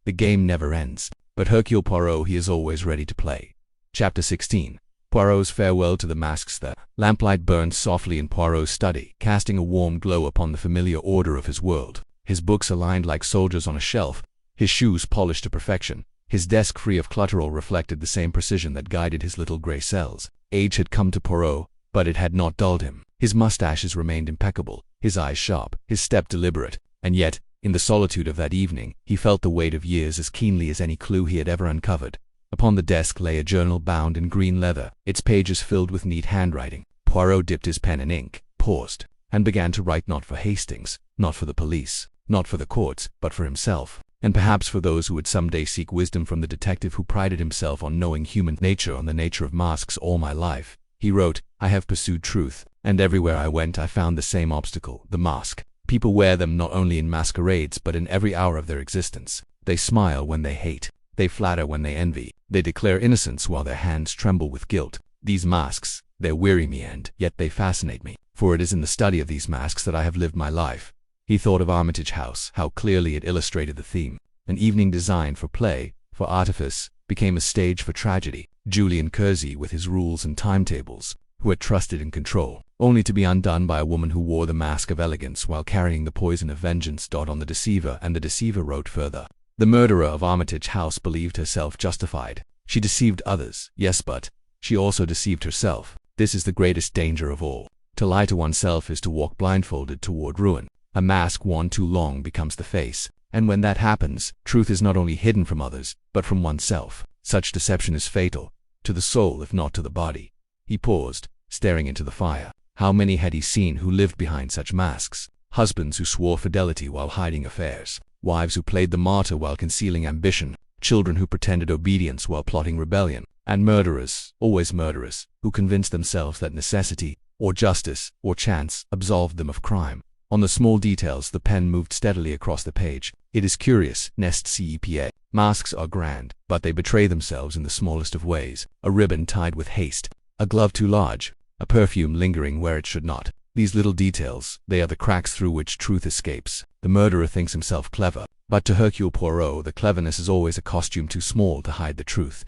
The game never ends. But Hercule Poirot, he is always ready to play. Chapter 16. Poirot's farewell to the masks. The lamplight burned softly in Poirot's study, casting a warm glow upon the familiar order of his world. His books aligned like soldiers on a shelf, his shoes polished to perfection, his desk free of clutter, all reflected the same precision that guided his little grey cells. Age had come to Poirot, but it had not dulled him. His mustaches remained impeccable, his eyes sharp, his step deliberate, and yet, in the solitude of that evening, he felt the weight of years as keenly as any clue he had ever uncovered. Upon the desk lay a journal bound in green leather, its pages filled with neat handwriting. Poirot dipped his pen in ink, paused, and began to write, not for Hastings, not for the police, not for the courts, but for himself, and perhaps for those who would someday seek wisdom from the detective who prided himself on knowing human nature, on the nature of masks. All my life, He wrote, "I have pursued truth, and everywhere I went I found the same obstacle, the mask. People wear them not only in masquerades but in every hour of their existence. They smile when they hate. They flatter when they envy. They declare innocence while their hands tremble with guilt. These masks, they weary me and yet they fascinate me, for it is in the study of these masks that I have lived my life." He thought of Armitage House, how clearly it illustrated the theme. An evening designed for play, for artifice, became a stage for tragedy. Julian Kersey with his rules and timetables, who had trusted in control, only to be undone by a woman who wore the mask of elegance while carrying the poison of vengeance. On the deceiver, and the deceiver wrote further. The murderer of Armitage House believed herself justified. She deceived others, yes, but she also deceived herself. This is the greatest danger of all. To lie to oneself is to walk blindfolded toward ruin. A mask worn too long becomes the face, and when that happens, truth is not only hidden from others, but from oneself. Such deception is fatal, to the soul if not to the body. He paused, staring into the fire. How many had he seen who lived behind such masks? Husbands who swore fidelity while hiding affairs, wives who played the martyr while concealing ambition, children who pretended obedience while plotting rebellion, and murderers, always murderers, who convinced themselves that necessity, or justice, or chance absolved them of crime. On the small details the pen moved steadily across the page. It is curious, Nest CEPA. Masks are grand, but they betray themselves in the smallest of ways. A ribbon tied with haste, a glove too large, a perfume lingering where it should not. These little details, they are the cracks through which truth escapes. The murderer thinks himself clever, but to Hercule Poirot the cleverness is always a costume too small to hide the truth.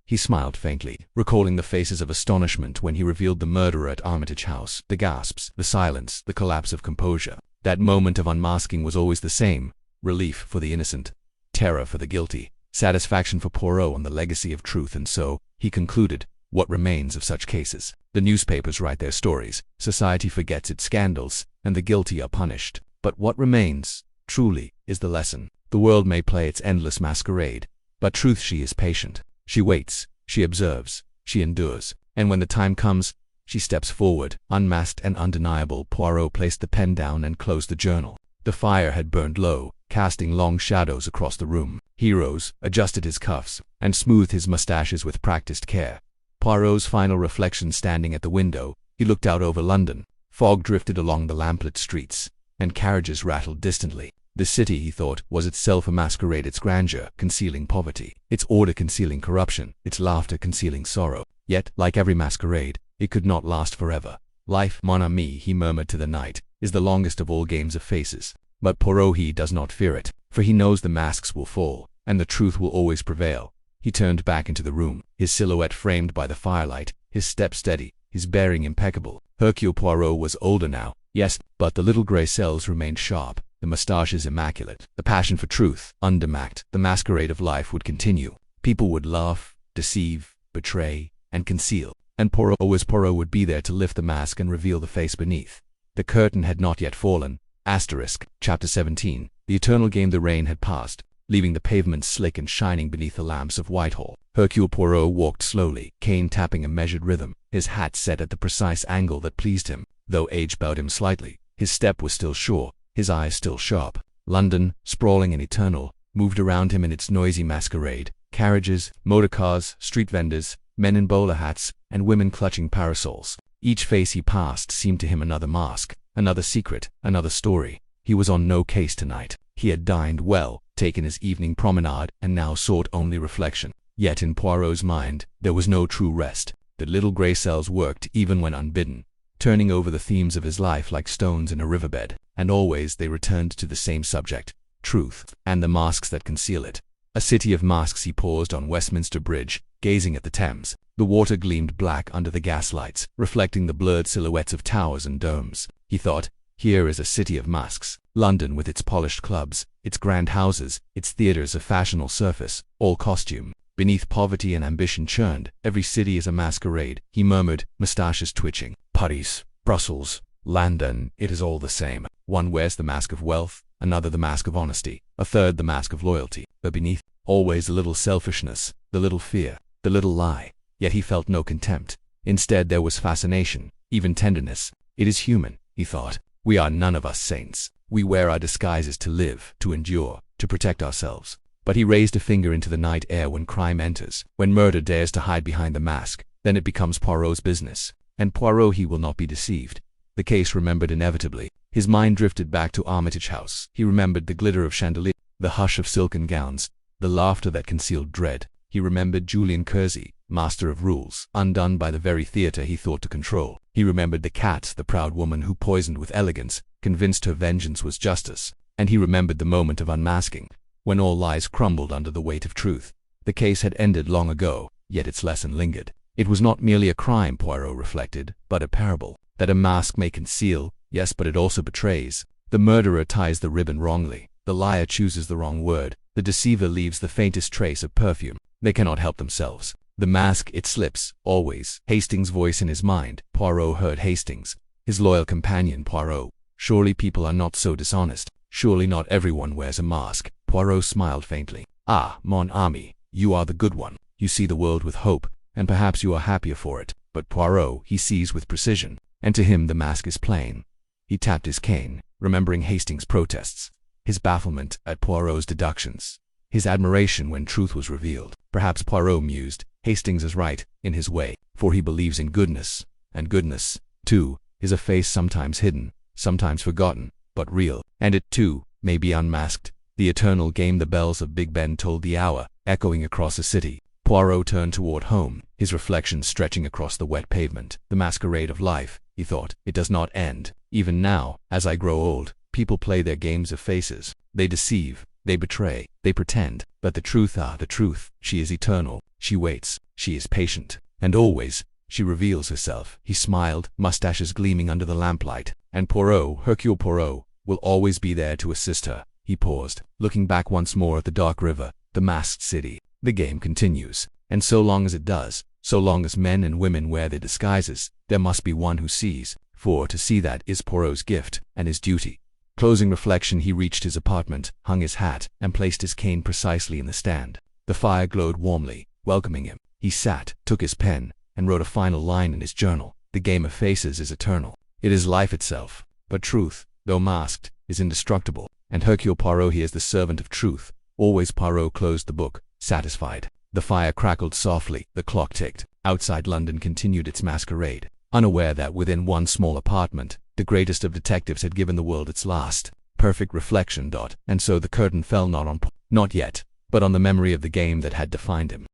He smiled faintly, recalling the faces of astonishment when he revealed the murderer at Armitage House, the gasps, the silence, the collapse of composure. That moment of unmasking was always the same: relief for the innocent, terror for the guilty, satisfaction for Poirot on the legacy of truth. And so, he concluded, what remains of such cases? The newspapers write their stories, society forgets its scandals, and the guilty are punished. But what remains, truly, is the lesson. The world may play its endless masquerade, but truth, she is patient. She waits, she observes, she endures, and when the time comes, she steps forward, unmasked and undeniable. Poirot placed the pen down and closed the journal. The fire had burned low, casting long shadows across the room. He rose, adjusted his cuffs, and smoothed his mustaches with practiced care. Poirot's final reflection standing at the window, he looked out over London. Fog drifted along the lamplit streets, and carriages rattled distantly. The city, he thought, was itself a masquerade, its grandeur concealing poverty, its order concealing corruption, its laughter concealing sorrow. Yet, like every masquerade, it could not last forever. Life, mon ami, he murmured to the night, is the longest of all games of faces. But Poirot, he does not fear it, for he knows the masks will fall, and the truth will always prevail. He turned back into the room, his silhouette framed by the firelight, his step steady, his bearing impeccable. Hercule Poirot was older now, yes, but the little grey cells remained sharp, the moustaches immaculate, the passion for truth undemasked. The masquerade of life would continue. People would laugh, deceive, betray, and conceal, and Poirot would be there to lift the mask and reveal the face beneath. The curtain had not yet fallen. Chapter 17. The eternal game. The rain had passed, leaving the pavements slick and shining beneath the lamps of Whitehall. Hercule Poirot walked slowly, cane tapping a measured rhythm, his hat set at the precise angle that pleased him. Though age bowed him slightly, his step was still sure, his eyes still sharp. London, sprawling and eternal, moved around him in its noisy masquerade. Carriages, motor cars, street vendors, men in bowler hats, and women clutching parasols. Each face he passed seemed to him another mask, another secret, another story. He was on no case tonight. He had dined well, taken his evening promenade, and now sought only reflection. Yet in Poirot's mind, there was no true rest. The little grey cells worked even when unbidden, turning over the themes of his life like stones in a riverbed, and always they returned to the same subject: truth, and the masks that conceal it. A city of masks. He paused on Westminster Bridge, gazing at the Thames. The water gleamed black under the gaslights, reflecting the blurred silhouettes of towers and domes. He thought, here is a city of masks. London, with its polished clubs, its grand houses, its theatres of fashionable surface, all costume. Beneath poverty and ambition churned, every city is a masquerade, he murmured, moustaches twitching. Paris, Brussels, London, it is all the same. One wears the mask of wealth, another the mask of honesty, a third the mask of loyalty, but beneath, always a little selfishness, the little fear, the little lie. Yet he felt no contempt. Instead there was fascination, even tenderness. It is human, he thought. We are none of us saints. We wear our disguises to live, to endure, to protect ourselves. But he raised a finger into the night air when crime enters, when murder dares to hide behind the mask. Then it becomes Poirot's business. And Poirot, he will not be deceived. The case remembered inevitably. His mind drifted back to Armitage House. He remembered the glitter of chandeliers, the hush of silken gowns, the laughter that concealed dread. He remembered Julian Kersey, master of rules, undone by the very theatre he thought to control. He remembered the cat, the proud woman who poisoned with elegance, convinced her vengeance was justice. And he remembered the moment of unmasking, when all lies crumbled under the weight of truth. The case had ended long ago, yet its lesson lingered. It was not merely a crime, Poirot reflected, but a parable. That a mask may conceal, yes, but it also betrays. The murderer ties the ribbon wrongly. The liar chooses the wrong word. The deceiver leaves the faintest trace of perfume. They cannot help themselves. The mask, it slips, always. Hastings' voice in his mind. Poirot heard Hastings, his loyal companion. Poirot, surely people are not so dishonest. Surely not everyone wears a mask. Poirot smiled faintly. Ah, mon ami, you are the good one. You see the world with hope, and perhaps you are happier for it. But Poirot, he sees with precision, and to him the mask is plain. He tapped his cane, remembering Hastings' protests, his bafflement at Poirot's deductions, his admiration when truth was revealed. Perhaps, Poirot mused, Hastings is right, in his way, for he believes in goodness, and goodness, too, is a face sometimes hidden, sometimes forgotten, but real, and it, too, may be unmasked. The eternal game. The bells of Big Ben told the hour, echoing across the city. Poirot turned toward home, his reflection stretching across the wet pavement. The masquerade of life, he thought, it does not end. Even now, as I grow old, people play their games of faces. They deceive, they betray, they pretend. But the truth, the truth, she is eternal. She waits, she is patient, and always, she reveals herself. He smiled, mustaches gleaming under the lamplight. And Poirot, Hercule Poirot, will always be there to assist her. He paused, looking back once more at the dark river, the masked city. The game continues, and so long as it does, so long as men and women wear their disguises, there must be one who sees, for to see that is Poirot's gift, and his duty. Closing reflection, he reached his apartment, hung his hat, and placed his cane precisely in the stand. The fire glowed warmly, welcoming him. He sat, took his pen, and wrote a final line in his journal. The game of faces is eternal. It is life itself. But truth, though masked, is indestructible. And Hercule Poirot, he is the servant of truth. Always. Poirot closed the book, satisfied. The fire crackled softly, the clock ticked. Outside London continued its masquerade, unaware that within one small apartment, the greatest of detectives had given the world its last, perfect reflection. And so the curtain fell not yet, but on the memory of the game that had defined him.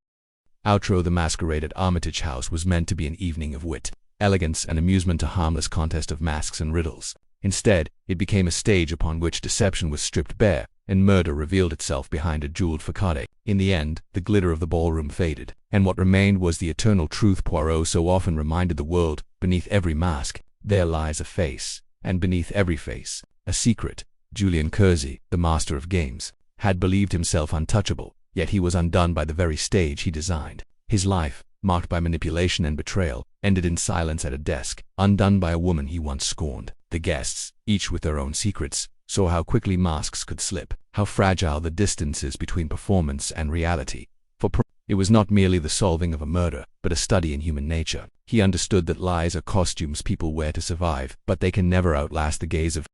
Outro. The masquerade at Armitage House was meant to be an evening of wit, elegance, and amusement, a harmless contest of masks and riddles. Instead, it became a stage upon which deception was stripped bare, and murder revealed itself behind a jeweled facade. In the end, the glitter of the ballroom faded, and what remained was the eternal truth Poirot so often reminded the world. Beneath every mask, there lies a face, and beneath every face, a secret. Julian Kersey, the master of games, had believed himself untouchable, yet he was undone by the very stage he designed. His life, marked by manipulation and betrayal, ended in silence at a desk, undone by a woman he once scorned. The guests, each with their own secrets, saw how quickly masks could slip, how fragile the distance is between performance and reality. For it was not merely the solving of a murder, but a study in human nature. He understood that lies are costumes people wear to survive, but they can never outlast the gaze of